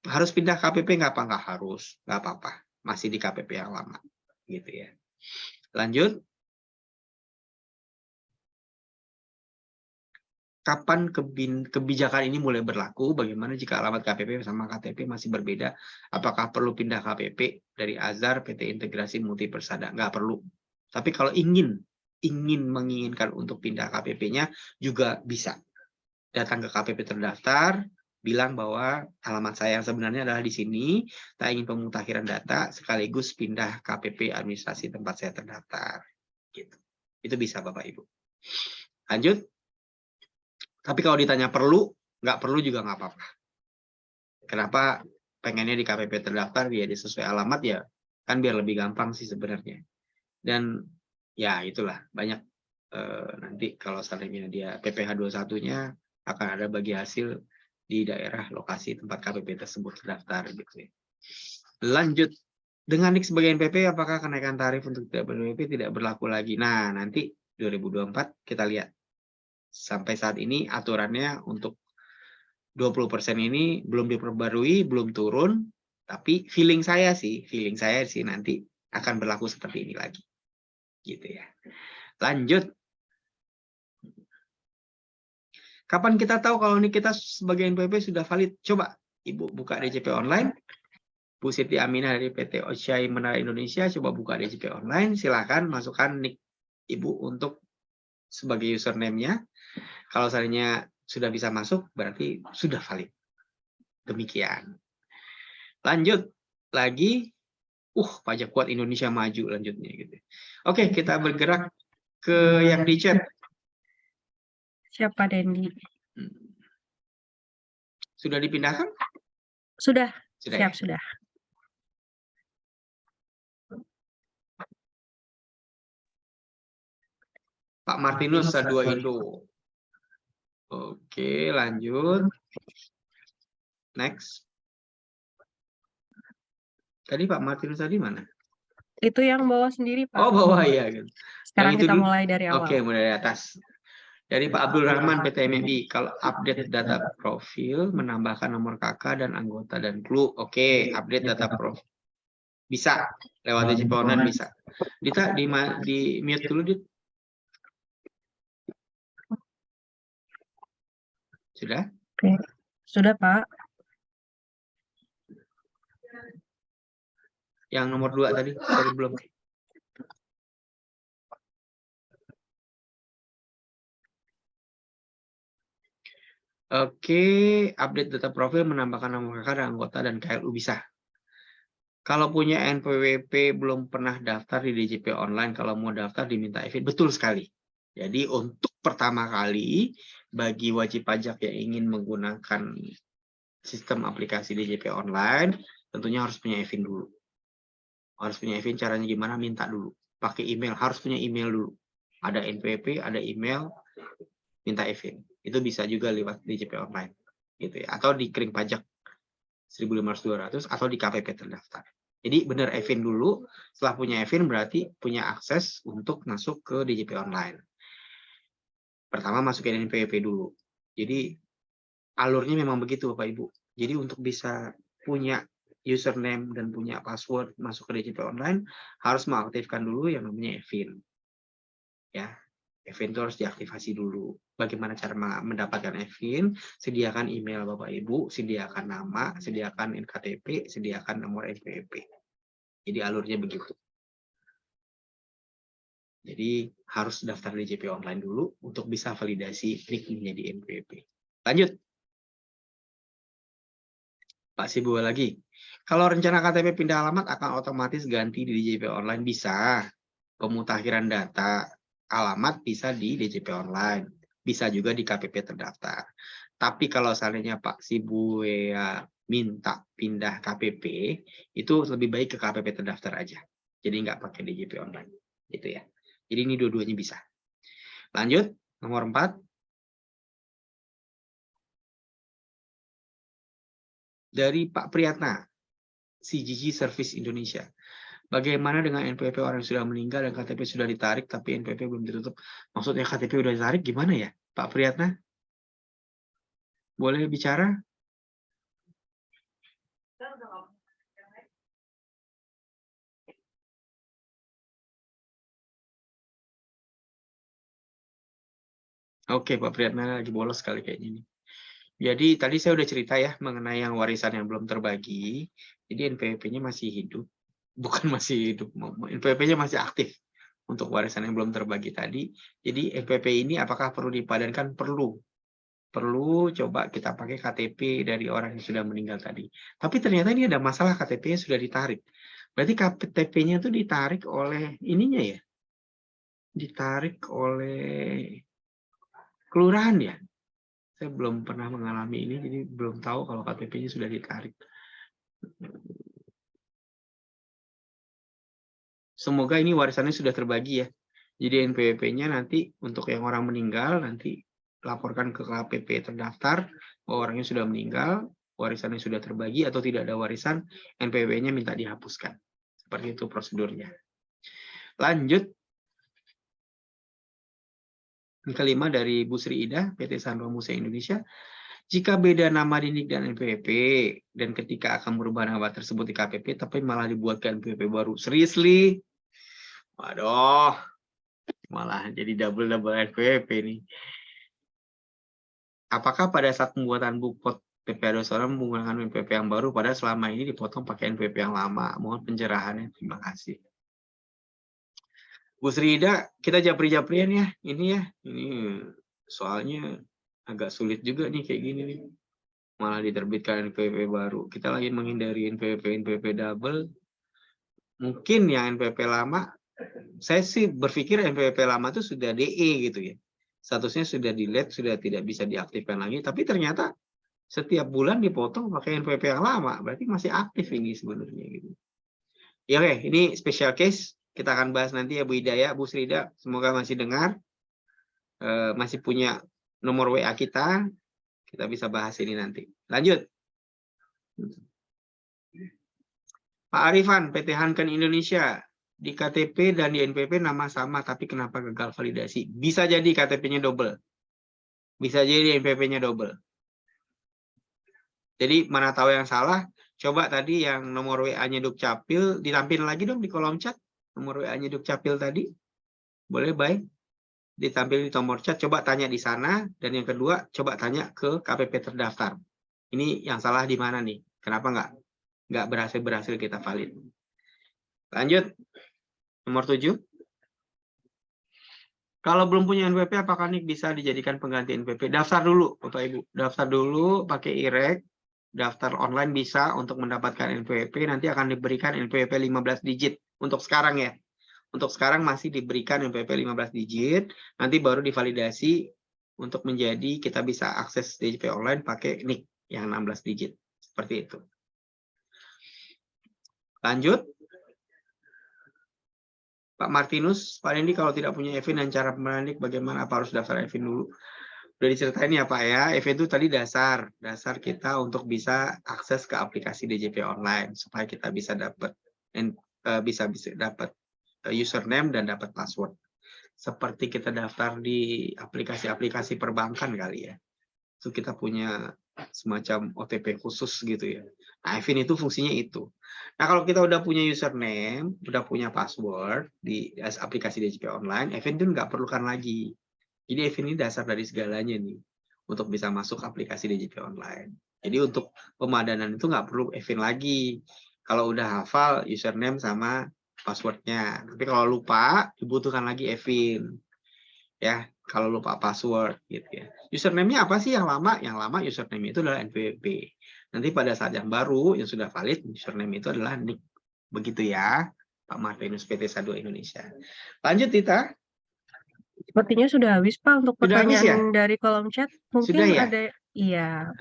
Harus pindah KPP nggak apa? Nggak harus. Nggak apa-apa. Masih di KPP yang lama. Gitu ya. Lanjut. Kapan kebijakan ini mulai berlaku? Bagaimana jika alamat KPP sama KTP masih berbeda? Apakah perlu pindah KPP dari Azhar, PT Integrasi Multi Persada? Nggak perlu. Tapi kalau menginginkan untuk pindah KPP-nya juga bisa. Datang ke KPP terdaftar, bilang bahwa alamat saya yang sebenarnya adalah di sini, saya ingin pemutakhiran data sekaligus pindah KPP administrasi tempat saya terdaftar. Gitu. Itu bisa Bapak Ibu. Lanjut. Tapi kalau ditanya perlu, nggak perlu juga nggak apa-apa. Kenapa pengennya di KPP terdaftar dia sesuai alamat ya, kan biar lebih gampang sih sebenarnya. Dan ya itulah banyak nanti kalau seandainya dia PPh 21-nya akan ada bagi hasil di daerah lokasi tempat KPP tersebut terdaftar gitu ya. Lanjut. Dengan NIK sebagai NPP, apakah kenaikan tarif untuk tidak ber-NPP tidak berlaku lagi? Nah, nanti 2024 kita lihat. Sampai saat ini aturannya untuk 20% ini belum diperbarui, belum turun, tapi feeling saya sih nanti akan berlaku seperti ini lagi. Gitu ya. Lanjut. Kapan kita tahu kalau ini kita sebagai NPWP sudah valid? Coba Ibu buka DJP online. Bu Siti Aminah dari PT Oceai Menara Indonesia, coba buka DJP online, silakan masukkan NIK Ibu untuk sebagai username-nya. Kalau seandainya sudah bisa masuk, berarti sudah valid. Demikian. Lanjut lagi. Pajak kuat Indonesia maju lanjutnya gitu. Oke, kita bergerak ke yang di chat. Siapa Dendi? Sudah dipindahkan? Sudah. Siap, ya? Sudah. Pak Martinus Sadua Indo. Oke, lanjut. Next. Tadi Pak Martinus tadi mana? Itu yang bawah sendiri, Pak. Oh, bawah ya. Sekarang kita mulai dari awal. Oke, mulai dari atas. Dari Pak Abdul Rahman PT MMI, kalau update data profil, menambahkan nomor KK dan anggota dan clue. Oke, update data profil. Bisa, lewat DJP online bisa. Dita, di mute dulu, Dit. Sudah? Oke. Sudah, Pak. Yang nomor 2 tadi, sorry belum. Oke, update data profil, menambahkan nomor KK dan anggota dan KLU bisa. Kalau punya NPWP belum pernah daftar di DJP online, kalau mau daftar diminta EVIN. Betul sekali. Jadi untuk pertama kali, bagi wajib pajak yang ingin menggunakan sistem aplikasi DJP online, tentunya harus punya EVIN dulu. Harus punya EVIN, caranya gimana? Minta dulu. Pakai email, harus punya email dulu. Ada NPWP, ada email, minta EVIN. Itu bisa juga lewat DJP online. Gitu ya. Atau di kering pajak 1.500-200 atau di KPP terdaftar. Jadi benar EVIN dulu, setelah punya EVIN berarti punya akses untuk masuk ke DJP online. Pertama masukin NPWP dulu. Jadi alurnya memang begitu Bapak Ibu. Jadi untuk bisa punya username dan punya password masuk ke DJP online harus mengaktifkan dulu yang namanya EVIN. Ya. EVIN itu harus diaktifasi dulu. Bagaimana cara mendapatkan EVIN? Sediakan email Bapak Ibu, sediakan nama, sediakan NKTP, sediakan nomor NPWP. Jadi alurnya begitu. Jadi harus daftar DJP online dulu untuk bisa validasi NIK menjadi NPWP. Lanjut. Pak Sibu lagi. Kalau rencana KTP pindah alamat akan otomatis ganti di DJP online? Bisa. Pemutakhiran data alamat bisa di DJP online, bisa juga di KPP terdaftar. Tapi kalau seandainya Pak Sibu minta pindah KPP, itu lebih baik ke KPP terdaftar aja. Jadi nggak pakai DJP online, gitu ya. Jadi ini dua-duanya bisa. Lanjut, nomor 4. Dari Pak Priyatna, CGG Service Indonesia. Bagaimana dengan NPWP orang yang sudah meninggal dan KTP sudah ditarik tapi NPWP belum ditutup? Maksudnya KTP sudah ditarik gimana ya, Pak Priyatna? Boleh bicara? Oke, Pak Priyatna lagi bolos kali kayaknya nih. Jadi tadi saya udah cerita ya mengenai yang warisan yang belum terbagi. Jadi NPWP-nya masih hidup, bukan masih hidup, NPWP-nya masih aktif untuk warisan yang belum terbagi tadi. Jadi NPWP ini apakah perlu dipadankan? Perlu. Perlu coba kita pakai KTP dari orang yang sudah meninggal tadi. Tapi ternyata ini ada masalah, KTP-nya sudah ditarik. Berarti KTP-nya itu ditarik oleh ininya ya? Ditarik oleh kelurahan ya? Saya belum pernah mengalami ini, jadi belum tahu kalau KTP-nya sudah ditarik. Semoga ini warisannya sudah terbagi ya. Jadi NPWP-nya nanti untuk yang orang meninggal, nanti laporkan ke KPP terdaftar bahwa orangnya sudah meninggal, warisannya sudah terbagi atau tidak ada warisan, NPWP-nya minta dihapuskan. Seperti itu prosedurnya. Lanjut. Yang kelima dari Bu Sri Ida, PT Sandro Musea Indonesia. Jika beda nama di NIK dan NPWP, dan ketika akan merubah nama tersebut di KPP, tapi malah dibuatkan NPWP baru. Seriously? Waduh, malah jadi double-double NPWP nih. Apakah pada saat pembuatan bukpot PPA Dosoran menggunakan NPWP yang baru, padahal selama ini dipotong pakai NPWP yang lama? Mohon pencerahannya, terima kasih. Bu Sri Ida, kita japri-japrian ya, ini soalnya agak sulit juga nih kayak gini nih. Malah diterbitkan NPWP baru. Kita lagi menghindari NPWP double. Mungkin yang NPWP lama, saya sih berpikir NPWP lama itu sudah DE gitu ya. Statusnya sudah delete, sudah tidak bisa diaktifkan lagi. Tapi ternyata setiap bulan dipotong pakai NPWP yang lama. Berarti masih aktif ini sebenarnya gitu. Ya oke, ini special case. Kita akan bahas nanti ya Bu Ida, Bu Sri Ida. Semoga masih dengar. Masih punya nomor WA kita. Kita bisa bahas ini nanti. Lanjut. Pak Arifan, PT Hanken Indonesia. Di KTP dan di NPWP nama sama, tapi kenapa gagal validasi? Bisa jadi KTP-nya double. Bisa jadi NPWP-nya double. Jadi mana tahu yang salah, coba tadi yang nomor WA-nya Dukcapil, ditampilkan lagi dong di kolom chat. Nomor WA-nya Dukcapil tadi. Boleh, baik. Ditampil di nomor chat, coba tanya di sana. Dan yang kedua, coba tanya ke KPP terdaftar. Ini yang salah di mana nih? Kenapa nggak berhasil kita valid? Lanjut. Nomor 7. Kalau belum punya NPWP, apakah NIK bisa dijadikan pengganti NPWP? Daftar dulu, Bapak Ibu. Daftar dulu pakai IREK. Daftar online bisa untuk mendapatkan NPWP. Nanti akan diberikan NPWP 15 digit. Untuk sekarang ya. Untuk sekarang masih diberikan NPWP 15 digit. Nanti baru divalidasi untuk menjadi kita bisa akses DJP online pakai NIK yang 16 digit. Seperti itu. Lanjut. Pak Martinus, Pak Dendi kalau tidak punya EVIN dan cara pembayaran NIK bagaimana? Apa harus daftar EVIN dulu? Udah diceritain ya Pak ya, EVIN itu tadi dasar kita untuk bisa akses ke aplikasi DJP online supaya kita bisa dapat dapat username dan dapat password. Seperti kita daftar di aplikasi-aplikasi perbankan kali ya. Itu kita punya semacam OTP khusus gitu ya. Nah, EVIN itu fungsinya itu. Nah, kalau kita udah punya username, udah punya password di aplikasi DJP online, EVIN itu nggak perlukan lagi. Jadi EVIN ini dasar dari segalanya nih, untuk bisa masuk aplikasi DJP online. Jadi untuk pemadanan itu nggak perlu EVIN lagi. Kalau udah hafal username sama passwordnya. Tapi kalau lupa, dibutuhkan lagi EVIN. Ya, kalau lupa password gitu ya. Username-nya apa sih yang lama? Yang lama username itu adalah NPWP. Nanti pada saat yang baru yang sudah valid username itu adalah NIK. Begitu ya, Pak Martinus PT Sandro Indonesia. Lanjut Tita. Sepertinya sudah habis Pak untuk Sudah habis pertanyaan ya? dari kolom chat. Mungkin Sudah ya? ada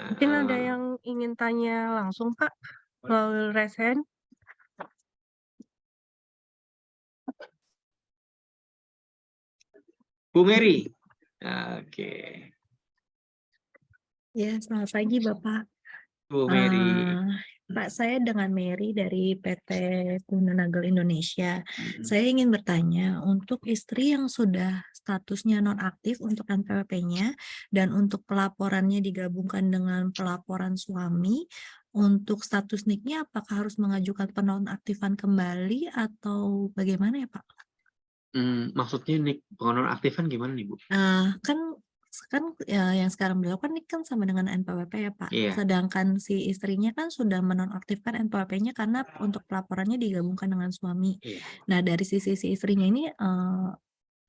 mungkin ada yang ingin tanya langsung Pak melalui raise hand. Bu Mary. Oke. Ya, selamat pagi Bapak. Bu Mary. Pak, saya dengan Mary dari PT Tuna Nagel Indonesia. Saya ingin bertanya, untuk istri yang sudah statusnya nonaktif untuk NPWP-nya dan untuk pelaporannya digabungkan dengan pelaporan suami, untuk status NIK-nya apakah harus mengajukan penonaktifan kembali atau bagaimana ya Pak? Maksudnya NIK penonaktifan gimana nih Bu? Kan kan yang sekarang berlaku nik kan sama dengan NPWP ya Pak. Iya. Sedangkan si istrinya kan sudah menonaktifkan NPWP-nya karena untuk pelaporannya digabungkan dengan suami. Iya. Nah dari sisi si istrinya ini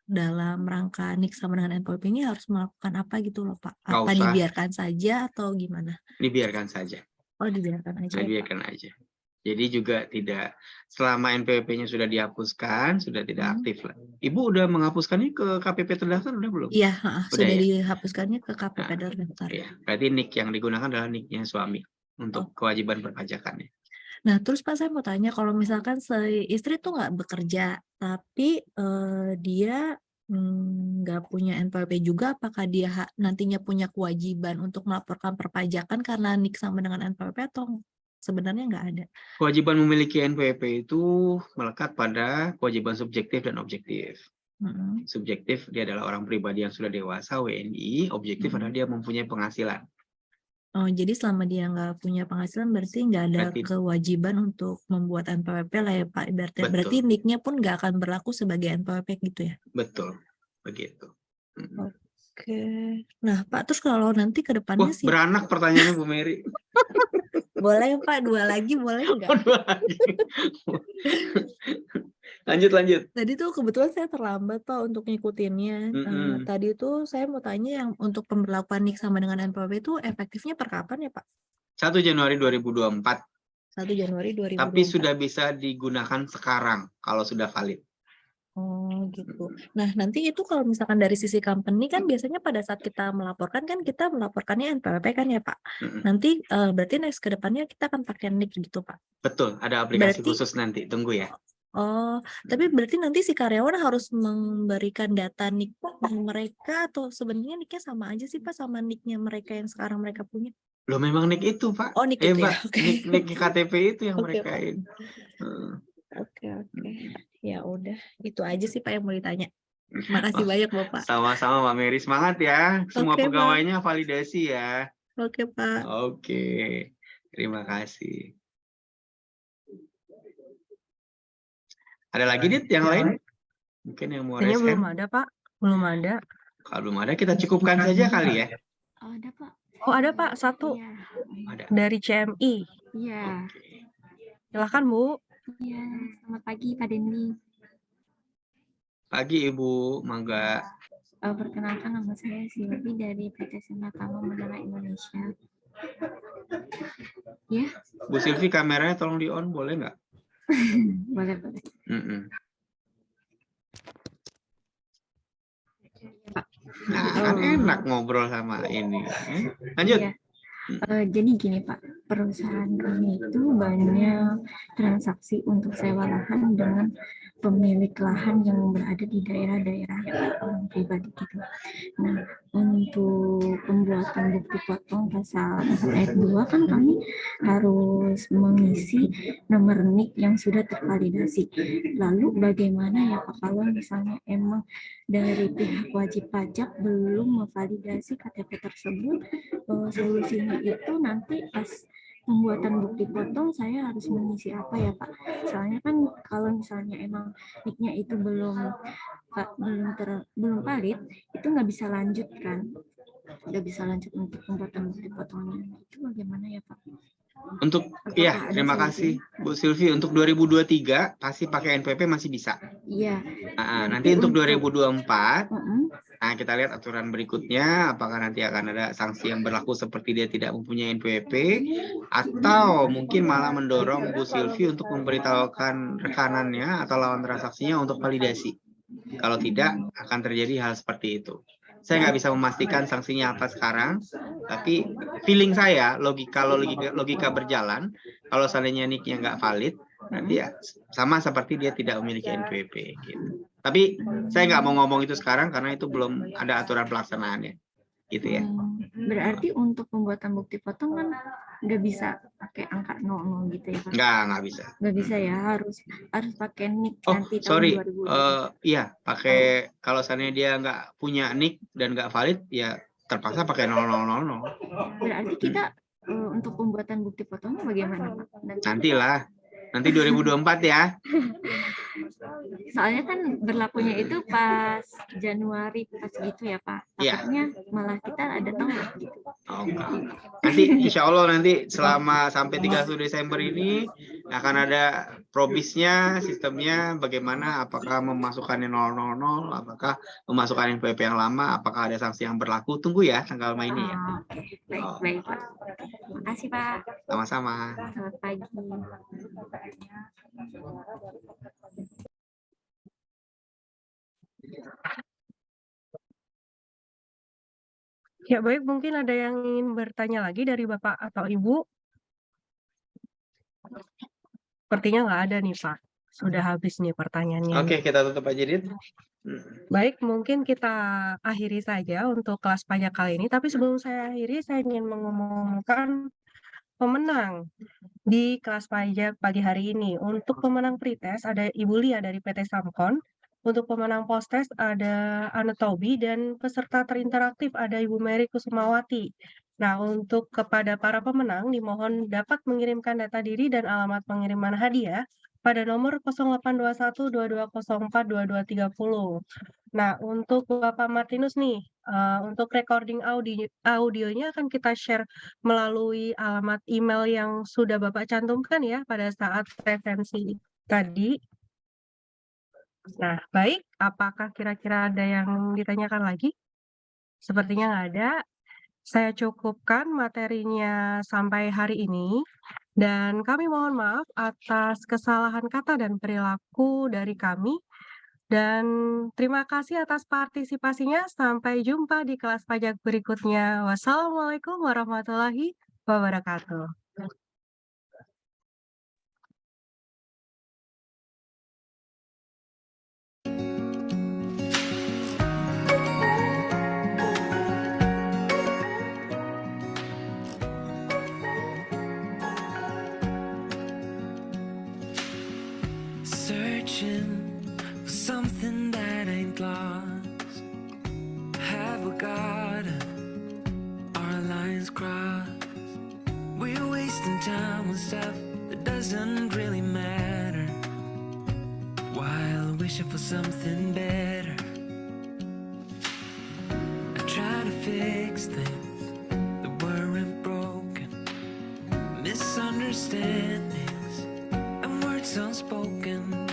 dalam rangka nik sama dengan NPWP-nya harus melakukan apa gitu loh Pak? Nggak Apa usah, dibiarkan saja atau gimana? dibiarkan saja. Oh dibiarkan aja ya Pak. Dibiarkan aja. Jadi juga tidak, selama NPWP-nya sudah dihapuskan, sudah tidak aktif lah. Ibu udah menghapuskannya ke KPP terdaftar udah belum? Iya, Udah sudah ya? dihapuskannya ke KPP Nah, terdaftar. iya. Berarti NIK yang digunakan adalah NIK-nya suami Oh. untuk kewajiban perpajakannya. Nah, terus Pak saya mau tanya kalau misalkan si istri tuh nggak bekerja, tapi dia nggak punya NPWP juga, apakah dia nantinya punya kewajiban untuk melaporkan perpajakan karena nik sama dengan NPWP atau sebenarnya nggak ada? Kewajiban memiliki NPWP itu melekat pada kewajiban subjektif dan objektif. Subjektif dia adalah orang pribadi yang sudah dewasa, WNI. Objektif adalah dia mempunyai penghasilan. Oh, jadi selama dia nggak punya penghasilan berarti nggak ada kewajiban untuk membuat NPWP lah ya Pak. Berarti nik-nya pun nggak akan berlaku sebagai NPWP gitu ya? Betul, begitu. Oke. Nah Pak, terus kalau nanti ke depannya sih... Beranak pertanyaannya Bu Mary. Boleh Pak, 2 lagi boleh nggak? 2 lagi. Lanjut. Tadi tuh kebetulan saya terlambat Pak untuk ngikutinnya. Tadi tuh saya mau tanya yang untuk pemberlakuan nik sama dengan NPWP itu efektifnya per kapan ya Pak? 1 Januari 2024. 1 Januari 2024. Tapi sudah bisa digunakan sekarang kalau sudah valid. Oh gitu. Nah nanti itu kalau misalkan dari sisi company kan biasanya pada saat kita melaporkan kan kita melaporkannya NPWP kan ya Pak. Nanti berarti next ke depannya kita akan pakai nik gitu Pak. Betul, ada aplikasi khusus nanti, tunggu ya. Oh, tapi berarti nanti si karyawan harus memberikan data nik mereka atau sebenarnya niknya sama aja sih Pak sama niknya mereka yang sekarang mereka punya? Loh memang nik itu Pak. Oh nik itu ya. Nik KTP itu yang mereka ini. Oke. Ya udah, itu aja sih Pak yang mau ditanya. Makasih banyak Bapak. Sama-sama Mbak Mary, semangat ya. Semua pegawainya validasi ya. Oke Pak. Oke, terima kasih. Ada lagi Dit yang lain? Mungkin yang mau Kayaknya raise belum hand? ada Pak, belum ada. Kalau belum ada kita cukupkan saja kali ya. Oh, ada Pak. Oh ada Pak, 1 Ada. dari CMI. Iya. Silakan Bu. Iya, selamat pagi Pak Dendi. Pagi Ibu, mangga. Perkenalkan nama saya Silvi dari PT Senatama Mandala Indonesia. Ya. Bu Silvi kameranya tolong di on boleh nggak? Boleh. Nah kan enak ngobrol sama ini. Lanjut. Iya. Jadi gini Pak, perusahaan kami itu banyak transaksi untuk sewa lahan dengan pemilik lahan yang berada di daerah-daerah orang pribadi gitu. Nah, untuk pembuatan bukti potong pasal 4 ayat 2 kan kami harus mengisi nomor NIK yang sudah tervalidasi. Lalu bagaimana ya Pak kalau misalnya emang dari pihak wajib pajak belum memvalidasi KTP tersebut, solusinya itu nanti pas pembuatan bukti potong saya harus mengisi apa ya Pak? Soalnya kan kalau misalnya emang NIK-nya itu belum valid, itu nggak bisa lanjut kan? Nggak bisa lanjut untuk pembuatan bukti potongnya. Itu bagaimana ya Pak? Untuk terima kasih Bu Silvi. Untuk 2023 pasti pakai NPWP masih bisa. Iya. Nanti untuk 2024, nah kita lihat aturan berikutnya, apakah nanti akan ada sanksi yang berlaku seperti dia tidak mempunyai NPWP, atau mungkin malah mendorong Bu Silvi untuk memberitahukan rekanannya atau lawan transaksinya untuk validasi. Kalau tidak, akan terjadi hal seperti itu. Saya nggak bisa memastikan sanksinya apa sekarang, tapi feeling saya, logika berjalan, kalau seandainya NIK-nya nggak valid, nanti ya sama seperti dia tidak memiliki NPWP. Gitu. Tapi saya nggak mau ngomong itu sekarang karena itu belum ada aturan pelaksanaannya. Gitu ya. Berarti untuk pembuatan bukti potong kan nggak bisa pakai angka 00 gitu ya Pak? Nggak bisa. Nggak bisa ya, harus pakai NIK nanti sorry. tahun 2020. Iya, pakai kalau seandainya dia nggak punya NIK dan nggak valid, ya terpaksa pakai 0000. Berarti kita untuk pembuatan bukti potongnya bagaimana Pak? Nanti 2024 ya. Soalnya kan berlakunya itu pas Januari pas gitu ya Pak. Iya. Takutnya malah kita ada telat gitu. Oh, enggak. Nanti insya Allah nanti selama sampai 31 Desember ini akan ada probisnya, sistemnya bagaimana, apakah memasukkannya 000, apakah memasukkan NPWP yang lama, apakah ada sanksi yang berlaku. Tunggu ya tanggal mainnya ya. Baik Pak. Makasih Pak. Sama-sama. Selamat pagi. Ya baik, mungkin ada yang ingin bertanya lagi dari Bapak atau Ibu? Sepertinya nggak ada nih Pak. Sudah habis nih pertanyaannya. Oke, kita tutup aja, Dit. Baik, mungkin kita akhiri saja untuk kelas pajak kali ini. Tapi sebelum saya akhiri, saya ingin mengumumkan pemenang di kelas pajak pagi hari ini. Untuk pemenang pretest ada Ibu Lia dari PT Samkon. Untuk pemenang posttest ada Anne Tobi dan peserta terinteraktif ada Ibu Mary Kusumawati. Nah, untuk kepada para pemenang dimohon dapat mengirimkan data diri dan alamat pengiriman hadiah pada nomor 0821-2204-2230. Nah, untuk Bapak Martinus nih, untuk recording audionya akan kita share melalui alamat email yang sudah Bapak cantumkan ya pada saat referensi tadi. Nah, baik. Apakah kira-kira ada yang ditanyakan lagi? Sepertinya nggak ada. Saya cukupkan materinya sampai hari ini. Dan kami mohon maaf atas kesalahan kata dan perilaku dari kami. Dan terima kasih atas partisipasinya. Sampai jumpa di kelas pajak berikutnya. Wassalamualaikum warahmatullahi wabarakatuh. Searching for something that ain't lost. Have we got our lines crossed? We're wasting time on stuff that doesn't really matter, while wishing for something better. I try to fix things that weren't broken, misunderstandings and words unspoken.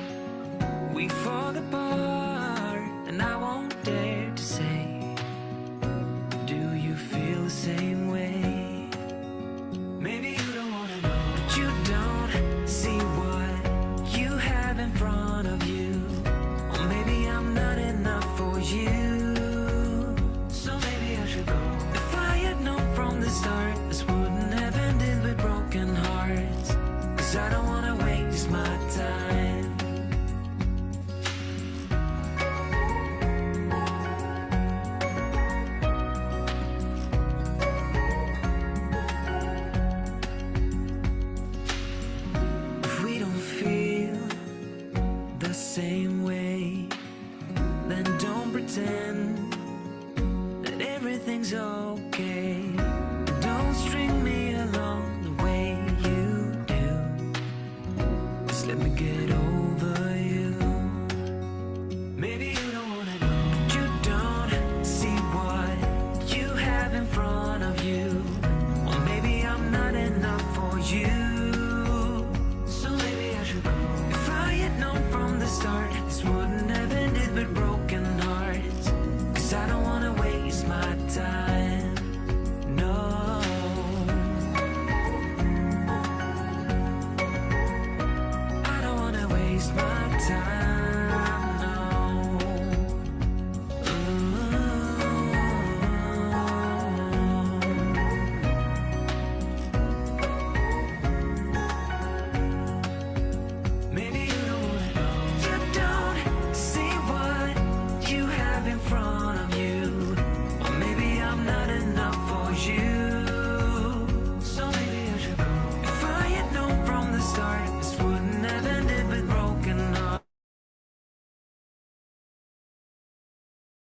We fall apart and I won't dare to say, do you feel the same way? Maybe you don't wanna know, but you don't see what you have in front of you. Or maybe I'm not enough for you, so maybe I should go. If I had known from the start, this wouldn't have ended with broken hearts. 'Cause I don't wanna waste my time. If we don't feel the same way, then don't pretend that everything's okay.